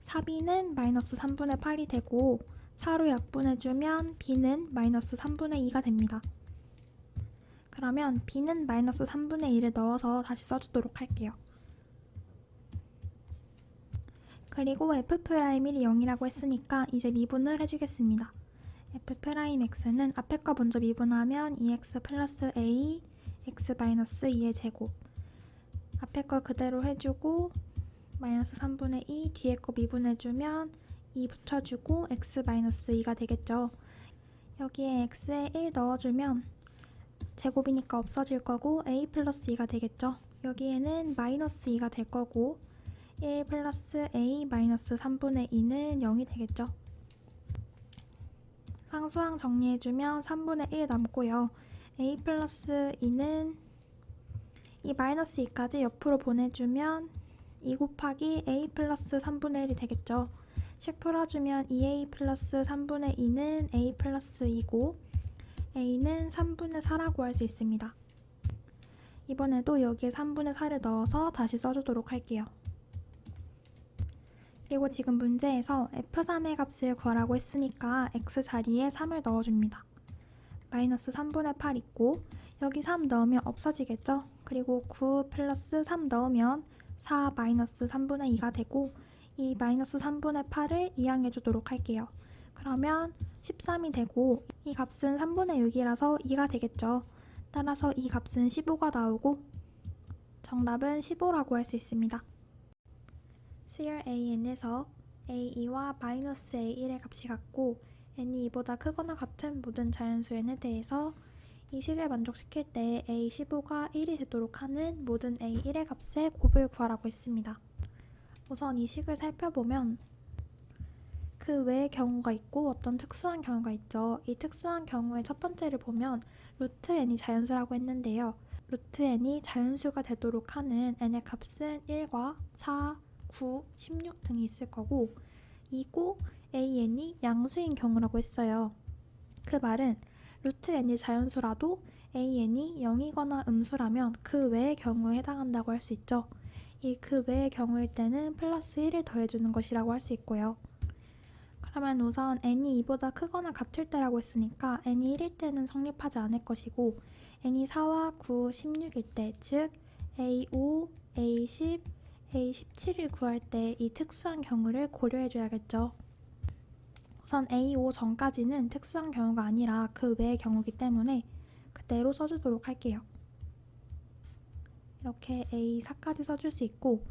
4b는 마이너스 3분의 8이 되고 4로 약분해주면 b는 마이너스 3분의 2가 됩니다. 그러면 b는 마이너스 3분의 1을 넣어서 다시 써주도록 할게요. 그리고 f'I 0이라고 했으니까 이제 미분을 해주겠습니다. f'x는 앞에 거 먼저 미분하면 2x 플러스 a x 마이너스 2의 제곱 앞에 거 그대로 해주고 마이너스 3분의 2 뒤에 거 미분해주면 2 붙여주고 x 마이너스 2가 되겠죠. 여기에 x에 1 넣어주면 제곱이니까 없어질 거고 a 플러스 2가 되겠죠. 여기에는 마이너스 2가 될 거고 1 플러스 a 마이너스 3분의 2는 0이 되겠죠. 상수항 정리해주면 3분의 1 남고요. a 플러스 2는 이 마이너스 2까지 옆으로 보내주면 2 곱하기 a 플러스 3분의 1이 되겠죠. 식 풀어주면 2a 플러스 3분의 2는 a 플러스 2고 a는 3분의 4라고 할 수 있습니다. 이번에도 여기에 3분의 4를 넣어서 다시 써주도록 할게요. 그리고 지금 문제에서 f3의 값을 구하라고 했으니까 x 자리에 3을 넣어줍니다. 마이너스 3분의 8 있고 여기 3 넣으면 없어지겠죠? 그리고 9 플러스 3 넣으면 4 마이너스 3분의 2가 되고 이 마이너스 3분의 8을 이항해 주도록 할게요. 그러면 13이 되고 이 값은 3분의 6이라서 2가 되겠죠. 따라서 이 값은 15가 나오고 정답은 15라고 할 수 있습니다. 수열 AN에서 A2와 마이너스 A1의 값이 같고 n이 2보다 크거나 같은 모든 자연수 n에 대해서 이 식을 만족시킬 때 A15가 1이 되도록 하는 모든 A1의 값의 곱을 구하라고 했습니다. 우선 이 식을 살펴보면 그 외의 경우가 있고 어떤 특수한 경우가 있죠. 이 특수한 경우의 첫 번째를 보면 루트 n이 자연수라고 했는데요. 루트 n이 자연수가 되도록 하는 n의 값은 1과 4, 9, 16 등이 있을 거고 이고 an이 양수인 경우라고 했어요. 그 말은 루트 n이 자연수라도 an이 0이거나 음수라면 그 외의 경우에 해당한다고 할 수 있죠. 이 그 외의 경우일 때는 플러스 1을 더해주는 것이라고 할 수 있고요. 그러면 우선 n이 2보다 크거나 같을 때라고 했으니까 n이 1일 때는 성립하지 않을 것이고 n이 4와 9, 16일 때, 즉 a5, a10, a17을 구할 때 이 특수한 경우를 고려해줘야겠죠. 우선 a5 전까지는 특수한 경우가 아니라 그 외의 경우이기 때문에 그대로 써주도록 할게요. 이렇게 a4까지 써줄 수 있고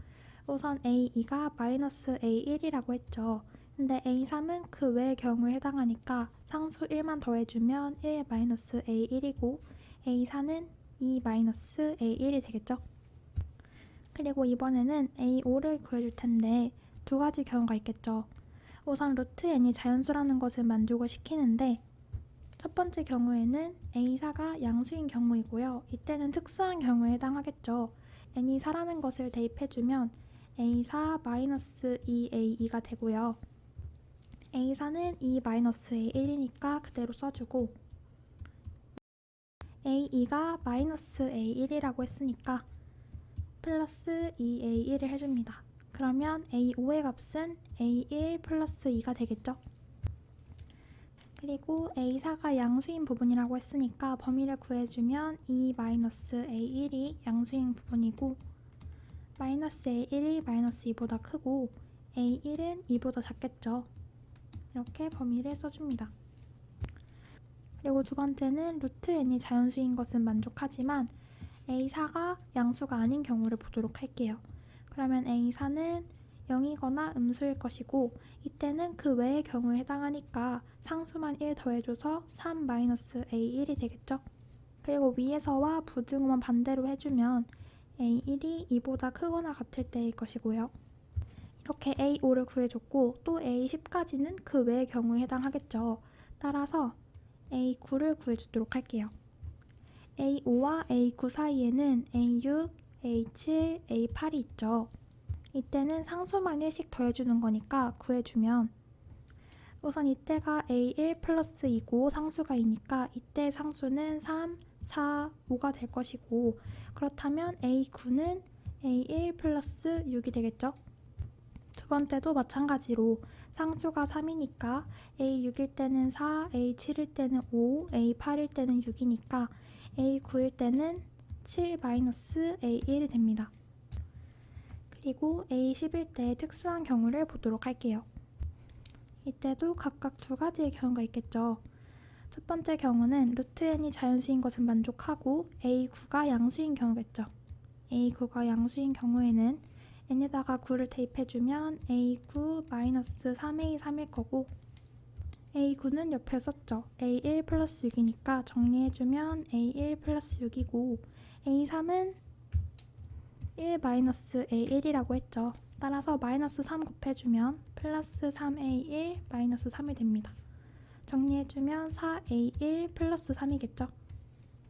우선 a2가 마이너스 a1이라고 했죠. 근데 a3은 그 외의 경우에 해당하니까 상수 1만 더해주면 1 마이너스 a1이고 a4는 2 마이너스 a1이 되겠죠. 그리고 이번에는 a5를 구해줄 텐데 두 가지 경우가 있겠죠. 우선 루트 n이 자연수라는 것을 만족을 시키는데 첫 번째 경우에는 A4가 양수인 경우이고요. 이때는 특수한 경우에 해당하겠죠. n이 4라는 것을 대입해주면 A4 2A2가 되고요. A4는 2 A1이니까 그대로 써주고 A2가 A1이라고 했으니까 플러스 2A1을 해줍니다. 그러면 A5의 값은 A1 플러스 2가 되겠죠. 그리고 A4가 양수인 부분이라고 했으니까 범위를 구해주면 2 A1이 양수인 부분이고 마이너스 A1이 마이너스 2보다 크고 A1은 2보다 작겠죠. 이렇게 범위를 써줍니다. 그리고 두 번째는 루트 n이 자연수인 것은 만족하지만 A4가 양수가 아닌 경우를 보도록 할게요. 그러면 A4는 0이거나 음수일 것이고 이때는 그 외의 경우에 해당하니까 상수만 1 더해줘서 3 A1이 되겠죠. 그리고 위에서와 부등호만 반대로 해주면 A1이 2보다 크거나 같을 때일 것이고요. 이렇게 A5를 구해줬고 또 A10까지는 그 외의 경우에 해당하겠죠. 따라서 A9를 구해주도록 할게요. A5와 A9 사이에는 A6, A7, A8이 있죠. 이때는 상수만 1씩 더해주는 거니까 구해주면 우선 이때가 A1 플러스 2고 상수가 2니까 이때 상수는 3, 4, 5가 될 것이고 그렇다면 A9는 A1 플러스 6이 되겠죠. 두 번째도 마찬가지로 상수가 3이니까 A6일 때는 4, A7일 때는 5, A8일 때는 6이니까 A9일 때는 7 A1이 됩니다. 그리고 A10일 때 특수한 경우를 보도록 할게요. 이때도 각각 두 가지의 경우가 있겠죠. 첫 번째 경우는 루트 n이 자연수인 것은 만족하고 A9가 양수인 경우겠죠. A9가 양수인 경우에는 n에다가 9를 대입해주면 A9 3A3일 거고 A9는 옆에 썼죠. A1 플러스 6이니까 정리해주면 A1 플러스 6이고 A3은 1 A1이라고 했죠. 따라서 마이너스 3 곱해주면 플러스 3A1 마이너스 3이 됩니다. 정리해주면 4A1 플러스 3이겠죠.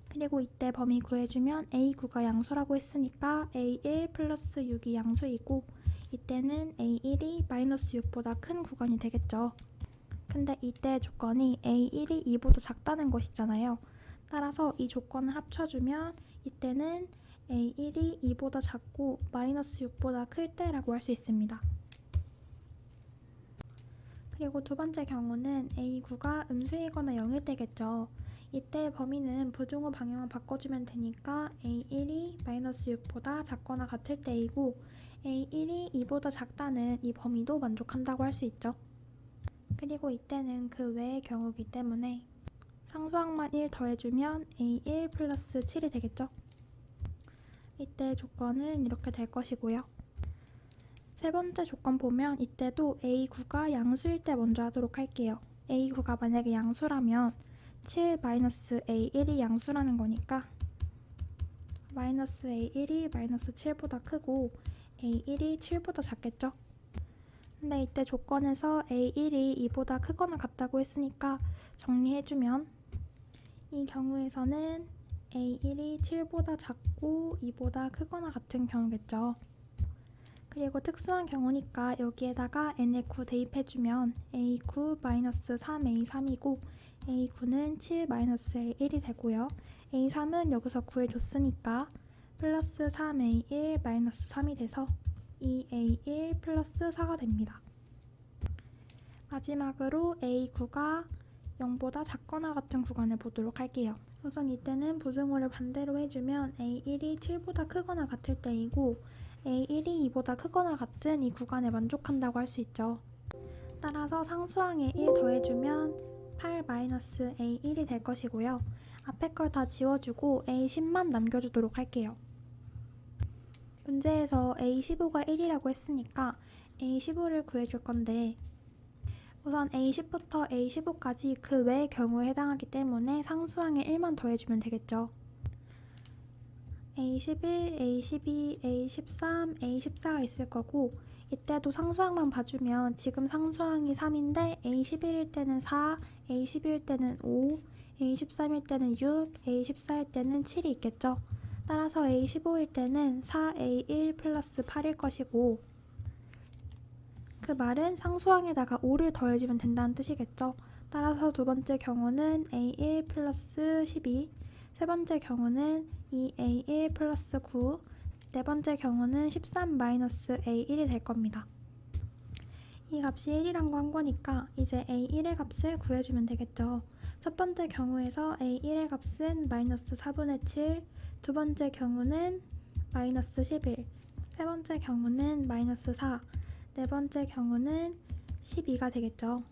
그리고 이때 범위 구해주면 A9가 양수라고 했으니까 A1 플러스 6이 양수이고 이때는 A1이 마이너스 6보다 큰 구간이 되겠죠. 근데 이때 조건이 A1이 2보다 작다는 것이잖아요. 따라서 이 조건을 합쳐주면 이때는 A1이 2보다 작고 마이너스 6보다 클 때라고 할 수 있습니다. 그리고 두 번째 경우는 A9가 음수이거나 0일 때겠죠. 이때 범위는 부등호 방향을 바꿔주면 되니까 A1이 마이너스 6보다 작거나 같을 때이고 A1이 2보다 작다는 이 범위도 만족한다고 할 수 있죠. 그리고 이때는 그 외의 경우이기 때문에 상수항만 1 더해주면 A1 플러스 7이 되겠죠. 이때 조건은 이렇게 될 것이고요. 세 번째 조건 보면 이때도 A9가 양수일 때 먼저 하도록 할게요. A9가 만약에 양수라면 7 A1이 양수라는 거니까 마이너스 A1이 마이너스 7보다 크고 A1이 7보다 작겠죠? 근데 이때 조건에서 A1이 2보다 크거나 같다고 했으니까 정리해주면 이 경우에서는 A1이 7보다 작고 2보다 크거나 같은 경우겠죠. 그리고 특수한 경우니까 여기에다가 n의 9 대입해주면 A9 3A3이고 A9는 7 A1이 되고요. A3은 여기서 구해줬으니까 플러스 3A1 3이 돼서 2A1 플러스 4가 됩니다. 마지막으로 A9가 0보다 작거나 같은 구간을 보도록 할게요. 우선 이때는 부등호를 반대로 해주면 A1이 7보다 크거나 같을 때이고 A1이 2보다 크거나 같은 이 구간에 만족한다고 할 수 있죠. 따라서 상수항에 1 더해주면 8 A1이 될 것이고요. 앞에 걸 다 지워주고 A10만 남겨주도록 할게요. 문제에서 A15가 1이라고 했으니까 A15를 구해줄 건데 우선 A10부터 A15까지 그 외의 경우에 해당하기 때문에 상수항에 1만 더해주면 되겠죠. A11, A12, A13, A14가 있을 거고 이때도 상수항만 봐주면 지금 상수항이 3인데 A11일 때는 4, A12일 때는 5, A13일 때는 6, A14일 때는 7이 있겠죠. 따라서 A15일 때는 4A1 플러스 8일 것이고, 그 말은 상수항에다가 5를 더해주면 된다는 뜻이겠죠. 따라서 두 번째 경우는 A1 플러스 12, 세 번째 경우는 2A1 플러스 9, 네 번째 경우는 13 마이너스 A1이 될 겁니다. 이 값이 1이란 거 한 거니까 이제 A1의 값을 구해주면 되겠죠. 첫 번째 경우에서 A1의 값은 마이너스 4분의 7, 두 번째 경우는 마이너스 11, 세 번째 경우는 마이너스 4, 네 번째 경우는 12가 되겠죠.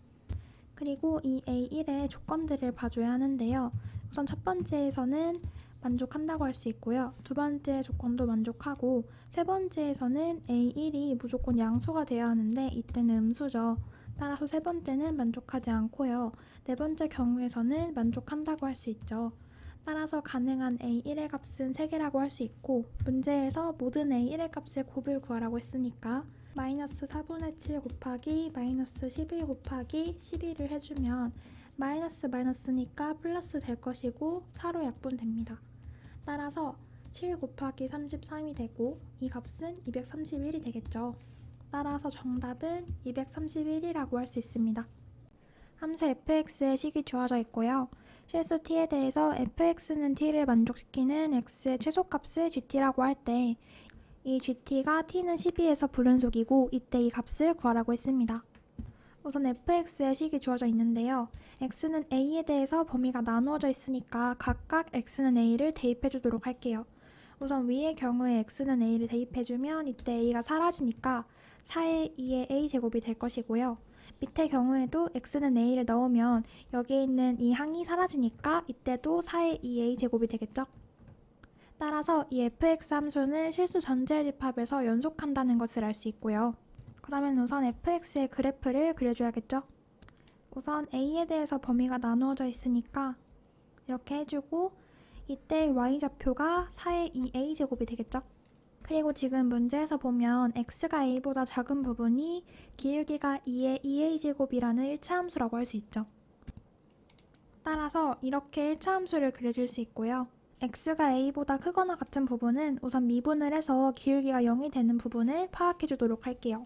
그리고 이 A1의 조건들을 봐줘야 하는데요. 우선 첫 번째에서는 만족한다고 할 수 있고요. 두 번째 조건도 만족하고, 세 번째에서는 A1이 무조건 양수가 되어야 하는데 이때는 음수죠. 따라서 세 번째는 만족하지 않고요. 네 번째 경우에서는 만족한다고 할 수 있죠. 따라서 가능한 A1의 값은 3개라고 할 수 있고, 문제에서 모든 A1의 값의 곱을 구하라고 했으니까 마이너스 4분의 7 곱하기 마이너스 11 곱하기 12를 해주면 마이너스니까 플러스 될 것이고 4로 약분됩니다. 따라서 7 곱하기 33이 되고 이 값은 231이 되겠죠. 따라서 정답은 231이라고 할 수 있습니다. 함수 fx의 식이 주어져 있고요. 실수 t에 대해서 fx는 t를 만족시키는 x의 최소값을 gt라고 할 때 이 gt가 t는 12에서 불연속이고 이때 이 값을 구하라고 했습니다. 우선 fx의 식이 주어져 있는데요. x는 a에 대해서 범위가 나누어져 있으니까 각각 x는 a를 대입해 주도록 할게요. 우선 위의 경우에 x는 a를 대입해주면 이때 a가 사라지니까 4의 2의 a제곱이 될 것이고요. 밑의 경우에도 x는 a를 넣으면 여기에 있는 이 항이 사라지니까 이때도 4의 2a제곱이 되겠죠. 따라서 이 fx 함수는 실수 전제의 집합에서 연속한다는 것을 알 수 있고요. 그러면 우선 fx의 그래프를 그려줘야겠죠. 우선 a에 대해서 범위가 나누어져 있으니까 이렇게 해주고 이때 y좌표가 4의 2a제곱이 되겠죠. 그리고 지금 문제에서 보면 x가 a보다 작은 부분이 기울기가 2의 2a제곱이라는 1차 함수라고 할 수 있죠. 따라서 이렇게 1차 함수를 그려줄 수 있고요. x가 a보다 크거나 같은 부분은 우선 미분을 해서 기울기가 0이 되는 부분을 파악해 주도록 할게요.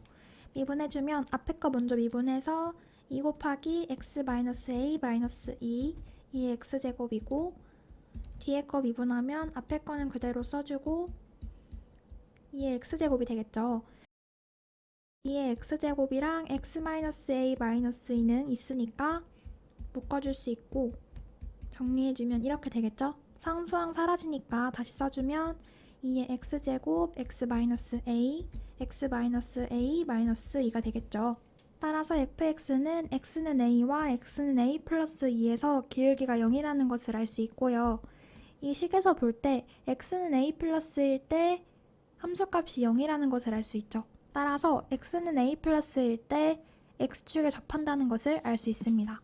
미분해주면 앞에 거 먼저 미분해서 2 곱하기 x-a-2 이 x제곱이고 뒤에 거 미분하면 앞에 거는 그대로 써주고 2의 x제곱이 되겠죠. 2의 x제곱이랑 x-a-2는 있으니까 묶어줄 수 있고 정리해주면 이렇게 되겠죠. 상수항 사라지니까 다시 써주면 2의 x제곱 x-a x-a-2가 되겠죠. 따라서 fx는 x는 a와 x는 a 플러스 2에서 기울기가 0이라는 것을 알 수 있고요. 이 식에서 볼 때 x는 a 플러스일 때 함수값이 0이라는 것을 알 수 있죠. 따라서 x는 a 플러스일 때 x축에 접한다는 것을 알 수 있습니다.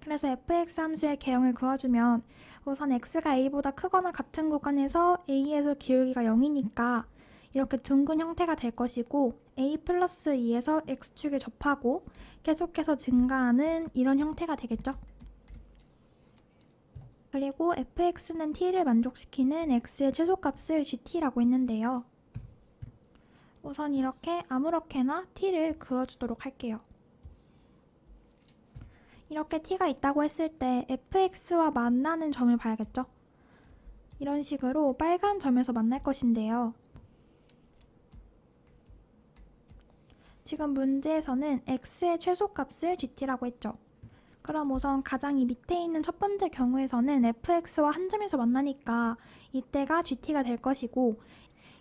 그래서 fx 함수의 개형을 그어주면 우선 x가 a보다 크거나 같은 구간에서 a에서 기울기가 0이니까 이렇게 둥근 형태가 될 것이고 a 플러스 2에서 x축에 접하고 계속해서 증가하는 이런 형태가 되겠죠. 그리고 fx는 t를 만족시키는 x의 최소값을 gt라고 했는데요. 우선 이렇게 아무렇게나 t를 그어주도록 할게요. 이렇게 t가 있다고 했을 때 fx와 만나는 점을 봐야겠죠. 이런 식으로 빨간 점에서 만날 것인데요. 지금 문제에서는 x의 최소값을 gt라고 했죠. 그럼 우선 가장 이 밑에 있는 첫 번째 경우에서는 fx와 한 점에서 만나니까 이때가 gt가 될 것이고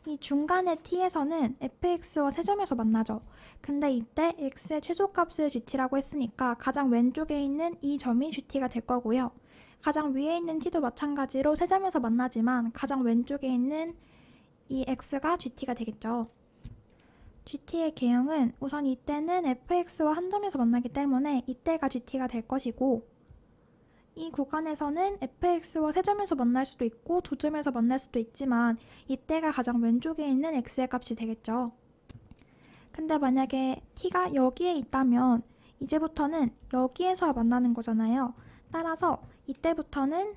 이 중간의 t에서는 fx와 세 점에서 만나죠. 근데 이때 x의 최소값을 gt라고 했으니까 가장 왼쪽에 있는 이 점이 gt가 될 거고요. 가장 위에 있는 t도 마찬가지로 세 점에서 만나지만 가장 왼쪽에 있는 이 x가 gt가 되겠죠. gt의 개형은 우선 이때는 fx와 한 점에서 만나기 때문에 이때가 gt가 될 것이고 이 구간에서는 fx와 세 점에서 만날 수도 있고 두 점에서 만날 수도 있지만 이때가 가장 왼쪽에 있는 x의 값이 되겠죠. 근데 만약에 t가 여기에 있다면 이제부터는 여기에서 만나는 거잖아요. 따라서 이때부터는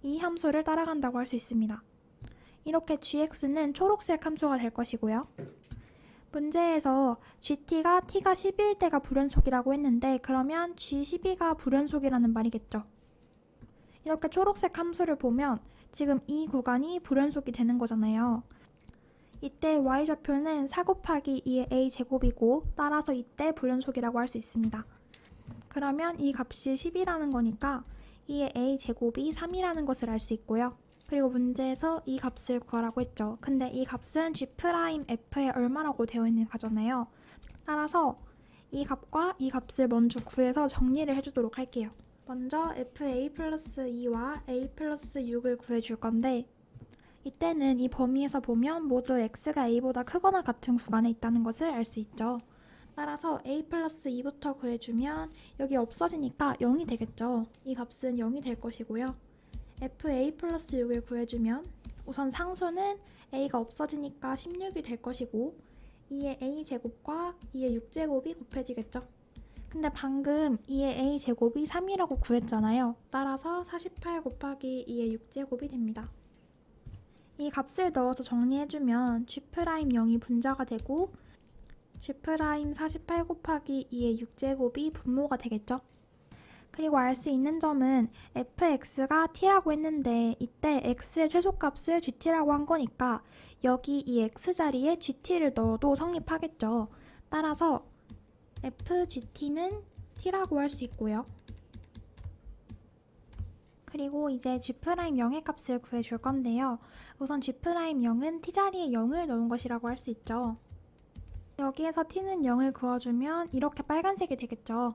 이 함수를 따라간다고 할 수 있습니다. 이렇게 gx는 초록색 함수가 될 것이고요. 문제에서 gt가 t가 12일 때가 불연속이라고 했는데 그러면 g12가 불연속이라는 말이겠죠. 이렇게 초록색 함수를 보면 지금 이 구간이 불연속이 되는 거잖아요. 이때 y좌표는 4 곱하기 2의 a제곱이고 따라서 이때 불연속이라고 할 수 있습니다. 그러면 이 값이 10이라는 거니까 2의 a제곱이 3이라는 것을 알 수 있고요. 그리고 문제에서 이 값을 구하라고 했죠. 근데 이 값은 g'f에 얼마라고 되어 있는 거잖아요. 따라서 이 값과 이 값을 먼저 구해서 정리를 해주도록 할게요. 먼저 fa 플러스 2와 a 플러스 6을 구해줄 건데 이때는 이 범위에서 보면 모두 x가 a보다 크거나 같은 구간에 있다는 것을 알 수 있죠. 따라서 a 플러스 2부터 구해주면 여기 없어지니까 0이 되겠죠. 이 값은 0이 될 것이고요. fa 플러스 6을 구해주면 우선 상수는 a가 없어지니까 16이 될 것이고 2의 a제곱과 2의 6제곱이 곱해지겠죠. 근데 방금 2의 a제곱이 3이라고 구했잖아요. 따라서 48 곱하기 2의 6제곱이 됩니다. 이 값을 넣어서 정리해주면 g'0이 분자가 되고 g'48 곱하기 2의 6제곱이 분모가 되겠죠. 그리고 알 수 있는 점은 fx가 t라고 했는데 이때 x의 최소값을 gt라고 한 거니까 여기 이 x 자리에 gt를 넣어도 성립하겠죠. 따라서 fgt는 t라고 할 수 있고요. 그리고 이제 g'0의 값을 구해줄 건데요. 우선 g'0은 t 자리에 0을 넣은 것이라고 할 수 있죠. 여기에서 t는 0을 그어주면 이렇게 빨간색이 되겠죠.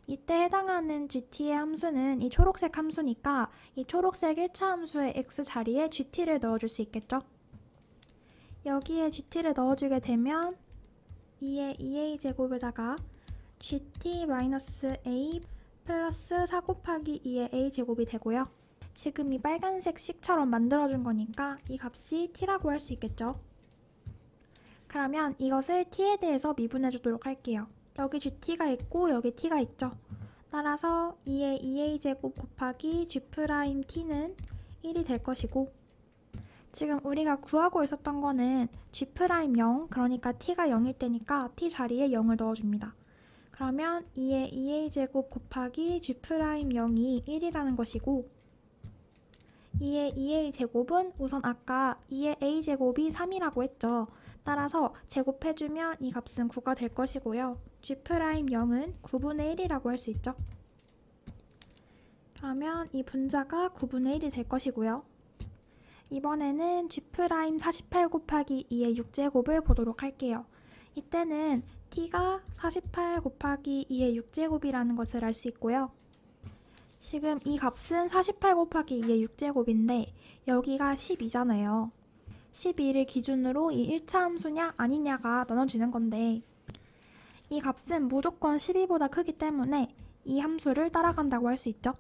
이때 해당하는 gt의 함수는 이 초록색 함수니까 이 초록색 1차 함수의 x 자리에 gt를 넣어줄 수 있겠죠. 여기에 gt를 넣어주게 되면 2의 2a제곱에다가 gt-a 플러스 4 곱하기 2의 a제곱이 되고요. 지금 이 빨간색 식처럼 만들어준 거니까 이 값이 t라고 할 수 있겠죠. 그러면 이것을 t에 대해서 미분해 주도록 할게요. 여기 gt가 있고 여기 t가 있죠. 따라서 2의 2a제곱 곱하기 g't는 1이 될 것이고 지금 우리가 구하고 있었던 거는 g'0 그러니까 t가 0일 때니까 t 자리에 0을 넣어줍니다. 그러면 2의 2a제곱 곱하기 g'0이 1이라는 것이고 2의 2a제곱은 우선 아까 2의 a제곱이 3이라고 했죠. 따라서 제곱해주면 이 값은 9가 될 것이고요. g'0은 9분의 1이라고 할 수 있죠. 그러면 이 분자가 9분의 1이 될 것이고요. 이번에는 g'48 곱하기 2의 6제곱을 보도록 할게요. 이때는 t가 48 곱하기 2의 6제곱이라는 것을 알 수 있고요. 지금 이 값은 48 곱하기 2의 6제곱인데 여기가 12잖아요. 12를 기준으로 이 1차 함수냐 아니냐가 나눠지는 건데 이 값은 무조건 12보다 크기 때문에 이 함수를 따라간다고 할 수 있죠.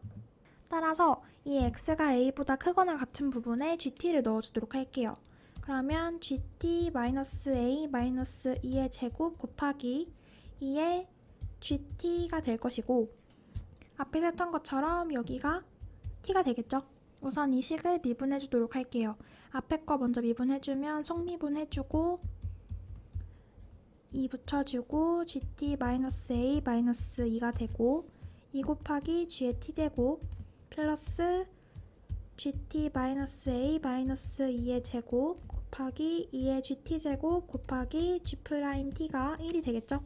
따라서 이 x가 a보다 크거나 같은 부분에 gt를 넣어주도록 할게요. 그러면 gt-a-2의 제곱 곱하기 2의 gt가 될 것이고 앞에서 했던 것처럼 여기가 t가 되겠죠. 우선 이 식을 미분해 주도록 할게요. 앞에 거 먼저 미분해주면 속미분해주고 2 붙여주고 gt-a-2가 되고 2 곱하기 g의 t제곱 플러스 gt-a-2의 제곱 곱하기 2의 gt제곱 곱하기 g't가 1이 되겠죠?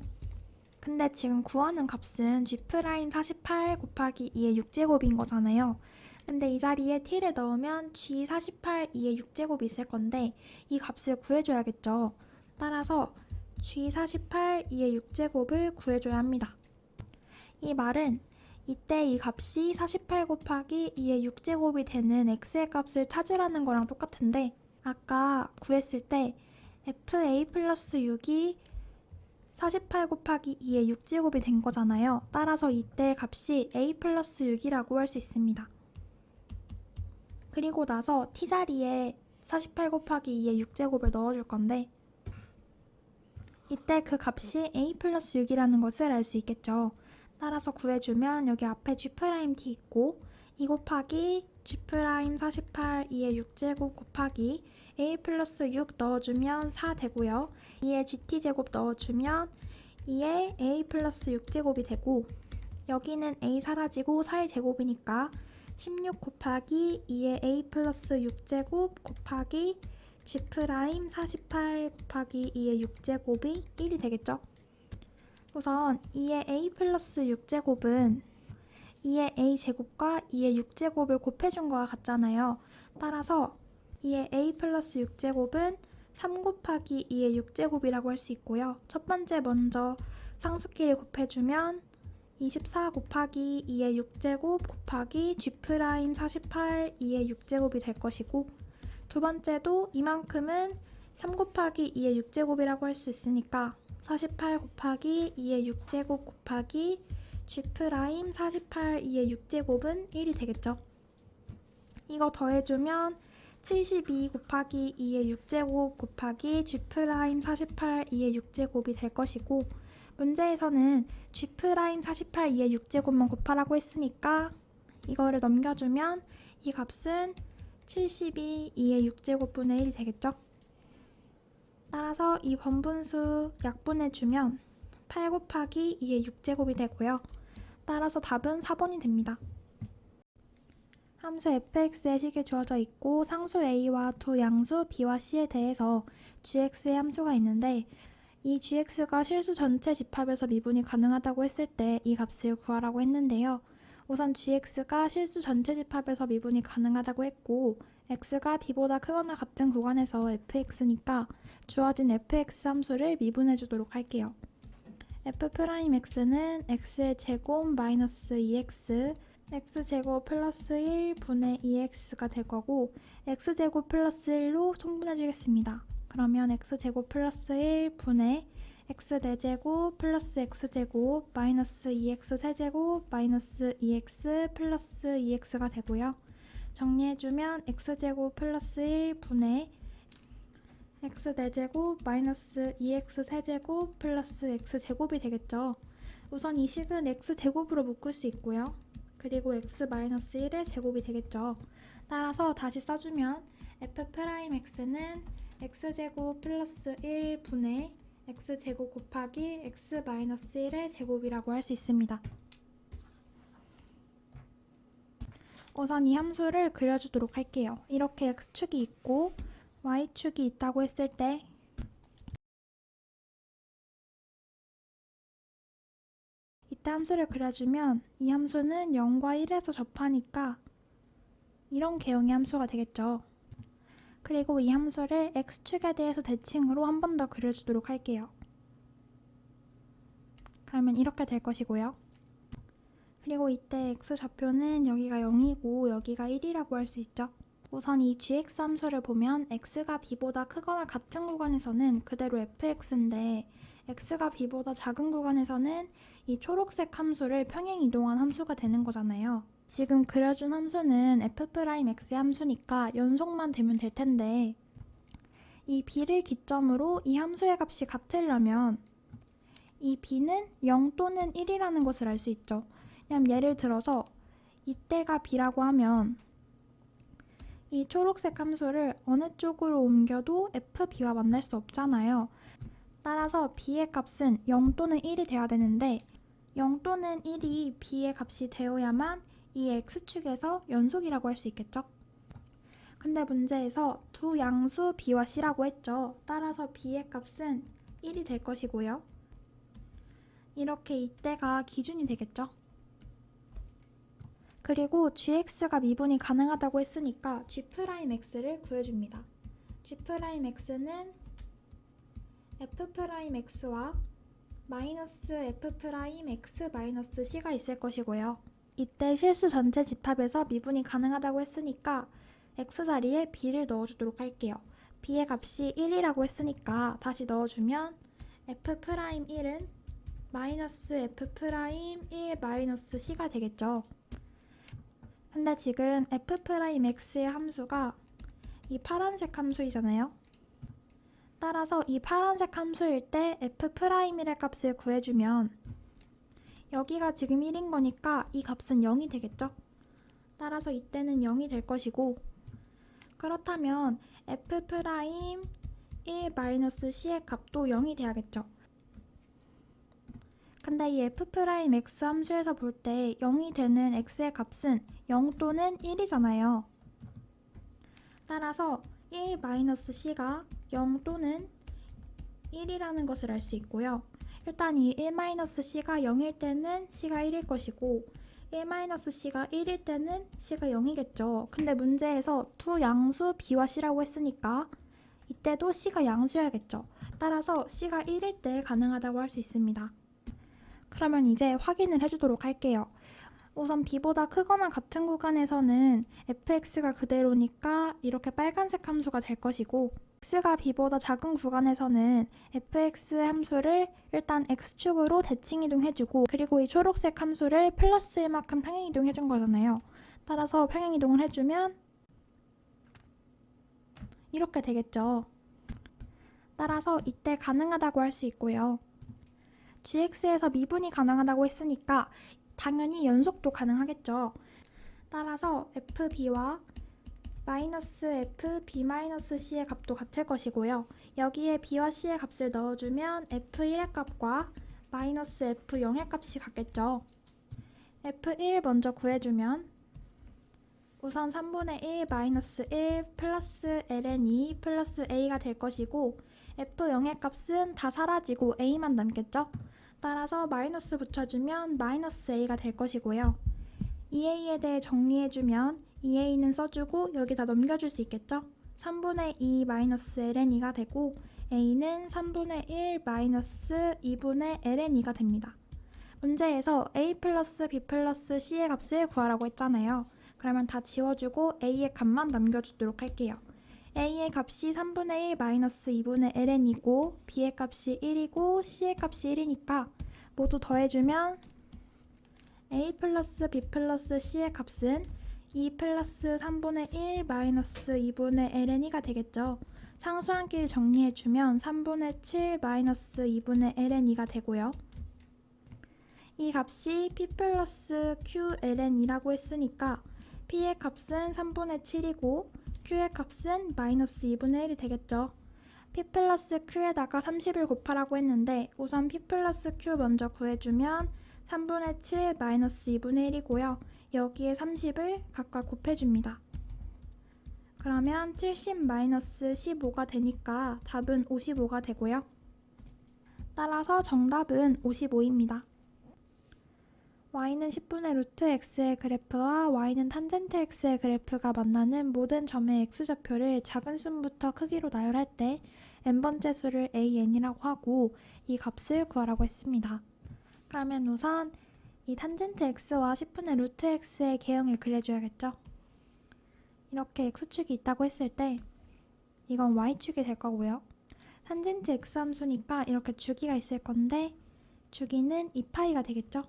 근데 지금 구하는 값은 g'48 곱하기 2의 6제곱인 거잖아요. 근데 이 자리에 t를 넣으면 g48 2의 6제곱이 있을 건데 이 값을 구해줘야겠죠. 따라서 g48 2의 6제곱을 구해줘야 합니다. 이 말은 이때 이 값이 48 곱하기 2의 6제곱이 되는 x의 값을 찾으라는 거랑 똑같은데 아까 구했을 때 fa 플러스 6이 48 곱하기 2의 6제곱이 된 거잖아요. 따라서 이때 값이 a 플러스 6이라고 할 수 있습니다. 그리고 나서 t 자리에 48 곱하기 2의 6제곱을 넣어줄 건데 이때 그 값이 a 플러스 6이라는 것을 알 수 있겠죠. 따라서 구해주면 여기 앞에 G'T 있고 2 곱하기 G' 48 2의 6제곱 곱하기 A 플러스 6 넣어주면 4 되고요. 2의 GT제곱 넣어주면 2의 A 플러스 6제곱이 되고 여기는 A 사라지고 4의 제곱이니까 16 곱하기 2의 A 플러스 6제곱 곱하기 G' 48 곱하기 2의 6제곱이 1이 되겠죠? 우선 2의 A 플러스 6제곱은 2의 A 제곱과 2의 6제곱을 곱해준 거와 같잖아요. 따라서 2의 A 플러스 6제곱은 3 곱하기 2의 6제곱이라고 할 수 있고요. 첫 번째 먼저 상수끼리 곱해주면 24 곱하기 2의 6제곱 곱하기 G' 48 2의 6제곱이 될 것이고 두 번째도 이만큼은 3 곱하기 2의 6제곱이라고 할 수 있으니까 48 곱하기 2의 6제곱 곱하기 G' 48 2의 6제곱은 1이 되겠죠. 이거 더해주면 72 곱하기 2의 6제곱 곱하기 G' 48 2의 6제곱이 될 것이고 문제에서는 G' 48 2의 6제곱만 곱하라고 했으니까 이거를 넘겨주면 이 값은 72 2의 6제곱분의 1이 되겠죠. 따라서 이 번분수 약분해주면 8 곱하기 2의 6제곱이 되고요. 따라서 답은 4번이 됩니다. 함수 fx의 식이 주어져 있고 상수 a와 두 양수 b와 c에 대해서 gx의 함수가 있는데 이 gx가 실수 전체 집합에서 미분이 가능하다고 했을 때 이 값을 구하라고 했는데요. 우선 gx가 실수 전체 집합에서 미분이 가능하다고 했고 x가 b보다 크거나 같은 구간에서 fx니까 주어진 fx 함수를 미분해 주도록 할게요. f'x는 x의 제곱 마이너스 2x x제곱 플러스 1분의 2x가 될 거고 x제곱 플러스 1로 통분해 주겠습니다. 그러면 x제곱 플러스 1분의 x 4제곱 플러스 x제곱 마이너스 2x 세제곱 마이너스 2x 플러스 2x가 되고요. 정리해주면 x제곱 플러스 1분의 x 4제곱 마이너스 2x 세제곱 플러스 x제곱이 되겠죠. 우선 이 식은 x제곱으로 묶을 수 있고요. 그리고 x-1의 제곱이 되겠죠. 따라서 다시 써주면 f'x는 x제곱 플러스 1분의 x제곱 곱하기 x-1의 제곱이라고 할 수 있습니다. 우선 이 함수를 그려주도록 할게요. 이렇게 x축이 있고 y축이 있다고 했을 때 이때 함수를 그려주면 이 함수는 0과 1에서 접하니까 이런 개형의 함수가 되겠죠. 그리고 이 함수를 x축에 대해서 대칭으로 한 번 더 그려주도록 할게요. 그러면 이렇게 될 것이고요. 그리고 이때 x좌표는 여기가 0이고 여기가 1이라고 할 수 있죠. 우선 이 gx 함수를 보면 x가 b보다 크거나 같은 구간에서는 그대로 fx인데 x가 b보다 작은 구간에서는 이 초록색 함수를 평행 이동한 함수가 되는 거잖아요. 지금 그려준 함수는 f'x의 함수니까 연속만 되면 될 텐데 이 b를 기점으로 이 함수의 값이 같으려면 이 b는 0 또는 1이라는 것을 알 수 있죠. 그냥 예를 들어서 이때가 b라고 하면 이 초록색 함수를 어느 쪽으로 옮겨도 fb와 만날 수 없잖아요. 따라서 b의 값은 0 또는 1이 돼야 되는데 0 또는 1이 b의 값이 되어야만 이 x축에서 연속이라고 할 수 있겠죠? 근데 문제에서 두 양수 b와 c라고 했죠. 따라서 b의 값은 1이 될 것이고요. 이렇게 이때가 기준이 되겠죠? 그리고 gx가 미분이 가능하다고 했으니까 g'x를 구해줍니다. g'x는 f'x와 마이너스 f'x-c가 있을 것이고요. 이때 실수 전체 집합에서 미분이 가능하다고 했으니까 x자리에 b를 넣어주도록 할게요. b의 값이 1이라고 했으니까 다시 넣어주면 f'1은 마이너스 f'1-c가 되겠죠. 근데 지금 f'x의 함수가 이 파란색 함수이잖아요. 따라서 이 파란색 함수일 때 f'의 값을 구해주면 여기가 지금 1인 거니까 이 값은 0이 되겠죠? 따라서 이때는 0이 될 것이고, 그렇다면 f'1-c의 값도 0이 돼야겠죠? 근데 이 f'(x) 함수에서 볼 때 0이 되는 x의 값은 0 또는 1이잖아요. 따라서 1-c가 0 또는 1이라는 것을 알 수 있고요. 일단 이 1-c가 0일 때는 c가 1일 것이고 1-c가 1일 때는 c가 0이겠죠. 근데 문제에서 두 양수 b와 c라고 했으니까 이때도 c가 양수여야겠죠. 따라서 c가 1일 때 가능하다고 할 수 있습니다. 그러면 이제 확인을 해주도록 할게요. 우선 b보다 크거나 같은 구간에서는 fx가 그대로니까 이렇게 빨간색 함수가 될 것이고, x가 b보다 작은 구간에서는 fx 함수를 일단 x축으로 대칭 이동해주고, 그리고 이 초록색 함수를 플러스 1만큼 평행 이동해준 거잖아요. 따라서 평행 이동을 해주면 이렇게 되겠죠. 따라서 이때 가능하다고 할 수 있고요. gx에서 미분이 가능하다고 했으니까 당연히 연속도 가능하겠죠. 따라서 fb와 -fb-c의 값도 같을 것이고요. 여기에 b와 c의 값을 넣어주면 f1의 값과 -f0의 값이 같겠죠. f1 먼저 구해주면 우선 3분의 1 -1 플러스 ln2 플러스 a가 될 것이고, f0의 값은 다 사라지고 a만 남겠죠. 따라서 마이너스 붙여주면 -a가 될 것이고요. 2a에 대해 정리해주면 2a는 써주고 여기다 넘겨줄 수 있겠죠. 3분의 2 ln2가 되고 a는 3분의 1 2분의 ln2가 됩니다. 문제에서 a 플러스 b 플러스 c의 값을 구하라고 했잖아요. 그러면 다 지워주고 a의 값만 남겨주도록 할게요. a의 값이 3분의 1 2분의 ln이고 b의 값이 1이고 c의 값이 1이니까 모두 더해주면 a 플러스 b 플러스 c의 값은 2 플러스 3분의 1 2분의 ln이가 되겠죠. 상수함끼리 정리해주면 3분의 7 2분의 ln이가 되고요. 이 값이 p 플러스 qln이라고 했으니까 p의 값은 3분의 7이고 q의 값은 -2분의 1이 되겠죠. p 플러스 q에다가 30을 곱하라고 했는데 우선 p 플러스 q 먼저 구해주면 3분의 7 -2분의 1이고요. 여기에 30을 각각 곱해줍니다. 그러면 70 15가 되니까 답은 55가 되고요. 따라서 정답은 55입니다. y는 10분의 루트 x의 그래프와 y는 탄젠트 x의 그래프가 만나는 모든 점의 x좌표를 작은 수부터 크기로 나열할 때 n번째 수를 an이라고 하고 이 값을 구하라고 했습니다. 그러면 우선 이 탄젠트 x와 10분의 루트 x의 개형을 그려줘야겠죠. 이렇게 x축이 있다고 했을 때 이건 y축이 될 거고요. 탄젠트 x 함수니까 이렇게 주기가 있을 건데 주기는 2파이가 되겠죠.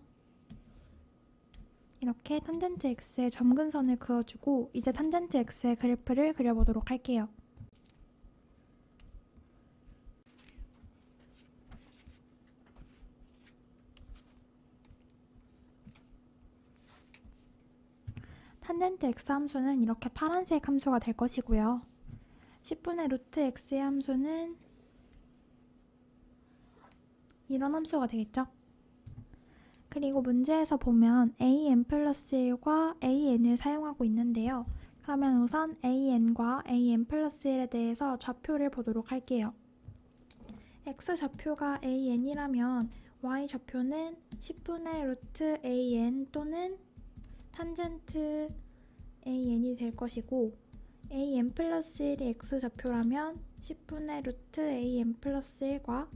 이렇게 탄젠트 x의 점근선을 그어주고 이제 탄젠트 x의 그래프를 그려보도록 할게요. 탄젠트 x 함수는 이렇게 파란색 함수가 될 것이고요. 10분의 루트 x의 함수는 이런 함수가 되겠죠. 그리고 문제에서 보면 an 플러스 1과 an을 사용하고 있는데요. 그러면 우선 an과 an 플러스 1에 대해서 좌표를 보도록 할게요. x좌표가 an이라면 y좌표는 10분의 루트 an 또는 탄젠트 an이 될 것이고 an 플러스 1이 x좌표라면 10분의 루트 an 플러스 1과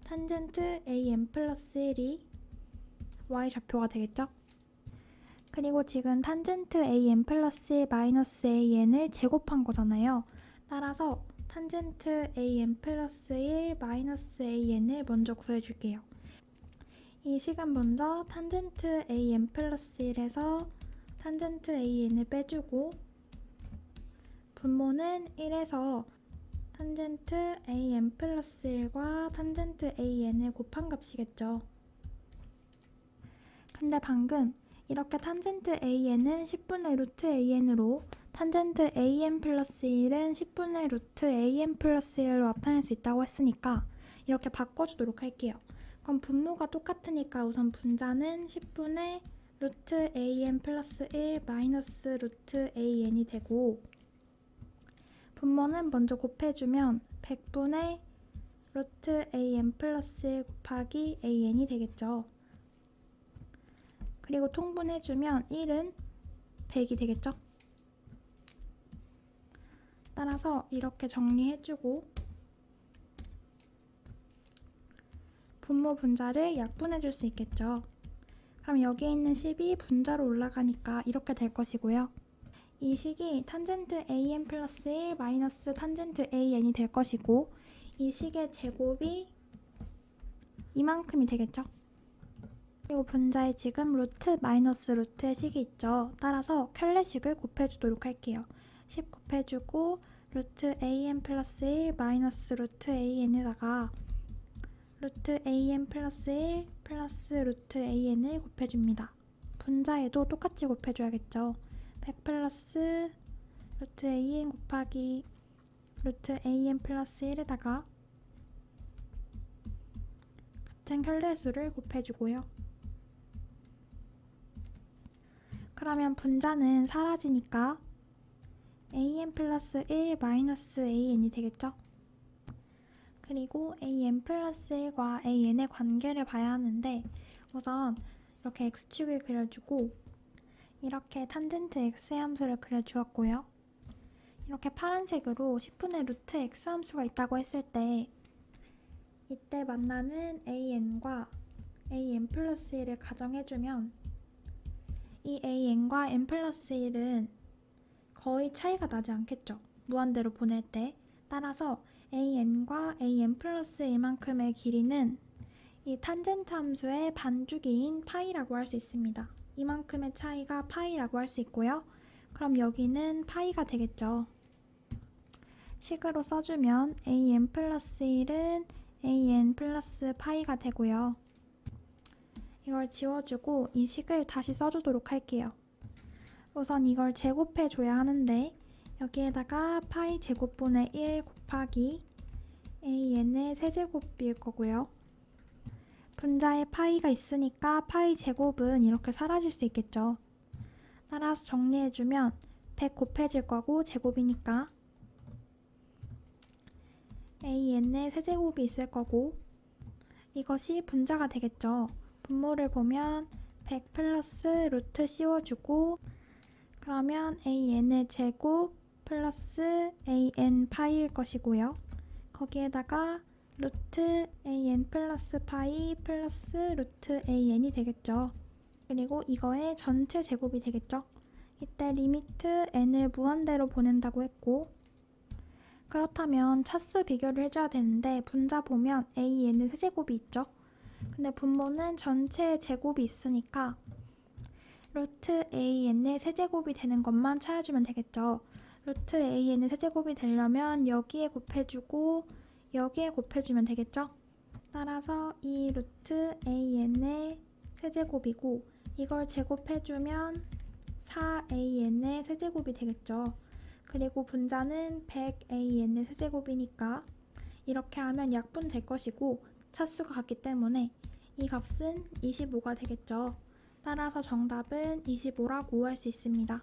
탄젠트 an 플러스 1이 y좌표가 되겠죠? 그리고 지금 탄젠트 an 플러스 1 마이너스 an을 제곱한 거잖아요. 따라서 탄젠트 an 플러스 1 마이너스 an을 먼저 구해줄게요. 이 식은 먼저 탄젠트 an 플러스 1에서 탄젠트 an을 빼주고 분모는 1에서 탄젠트 an 플러스 1과 탄젠트 an을 곱한 값이겠죠. 근데 방금 이렇게 탄젠트 AN은 10분의 루트 AN으로 탄젠트 AN 플러스 1은 10분의 루트 AN 플러스 1로 나타낼 수 있다고 했으니까 이렇게 바꿔주도록 할게요. 그럼 분모가 똑같으니까 우선 분자는 10분의 루트 AN 플러스 1 마이너스 루트 AN이 되고 분모는 먼저 곱해주면 100분의 루트 AN 플러스 1 곱하기 AN이 되겠죠. 그리고 통분해주면 1은 100이 되겠죠. 따라서 이렇게 정리해주고 분모 분자를 약분해줄 수 있겠죠. 그럼 여기에 있는 10이 분자로 올라가니까 이렇게 될 것이고요. 이 식이 탄젠트 AN 플러스 1 마이너스 탄젠트 AN이 될 것이고 이 식의 제곱이 이만큼이 되겠죠. 그리고 분자에 지금 루트 마이너스 루트의 식이 있죠. 따라서 켤레식을 곱해주도록 할게요. 10 곱해주고 루트 AN 플러스 1 마이너스 루트 AN에다가 루트 AN 플러스 1 플러스 루트 AN을 곱해줍니다. 분자에도 똑같이 곱해줘야겠죠. 100 플러스 루트 AN 곱하기 루트 AN 플러스 1에다가 같은 켤레수를 곱해주고요. 그러면 분자는 사라지니까 AN 플러스 1 마이너스 AN이 되겠죠? 그리고 AN 플러스 1과 AN의 관계를 봐야 하는데 우선 이렇게 x축을 그려주고 이렇게 탄젠트 x의 함수를 그려주었고요. 이렇게 파란색으로 10분의 루트 x 함수가 있다고 했을 때 이때 만나는 AN과 AN 플러스 1을 가정해주면 이 AN과 N 플러스 1은 거의 차이가 나지 않겠죠. 무한대로 보낼 때. 따라서 AN과 AN 플러스 1만큼의 길이는 이 탄젠트 함수의 반주기인 파이라고 할 수 있습니다. 이만큼의 차이가 파이라고 할 수 있고요. 그럼 여기는 파이가 되겠죠. 식으로 써주면 AN 플러스 1은 AN 플러스 파이가 되고요. 이걸 지워주고 이 식을 다시 써주도록 할게요. 우선 이걸 제곱해줘야 하는데 여기에다가 파이 제곱분의 1 곱하기 AN의 세제곱일 거고요. 분자에 파이가 있으니까 파이 제곱은 이렇게 사라질 수 있겠죠. 따라서 정리해주면 100 곱해질 거고 제곱이니까 AN의 세제곱이 있을 거고 이것이 분자가 되겠죠. 분모를 보면 100 플러스 루트 씌워주고 그러면 AN의 제곱 플러스 AN 파이일 것이고요. 거기에다가 루트 AN 플러스 파이 플러스 루트 AN이 되겠죠. 그리고 이거의 전체 제곱이 되겠죠. 이때 리미트 n을 무한대로 보낸다고 했고 그렇다면 차수 비교를 해줘야 되는데 분자 보면 AN의 세제곱이 있죠. 근데 분모는 전체 제곱이 있으니까 루트 AN의 세제곱이 되는 것만 찾아주면 되겠죠. 루트 AN의 세제곱이 되려면 여기에 곱해주고 여기에 곱해주면 되겠죠. 따라서 이 루트 AN의 세제곱이고 이걸 제곱해주면 4AN의 세제곱이 되겠죠. 그리고 분자는 100AN의 세제곱이니까 이렇게 하면 약분될 것이고 차수가 같기 때문에 이 값은 25가 되겠죠. 따라서 정답은 25라고 할 수 있습니다.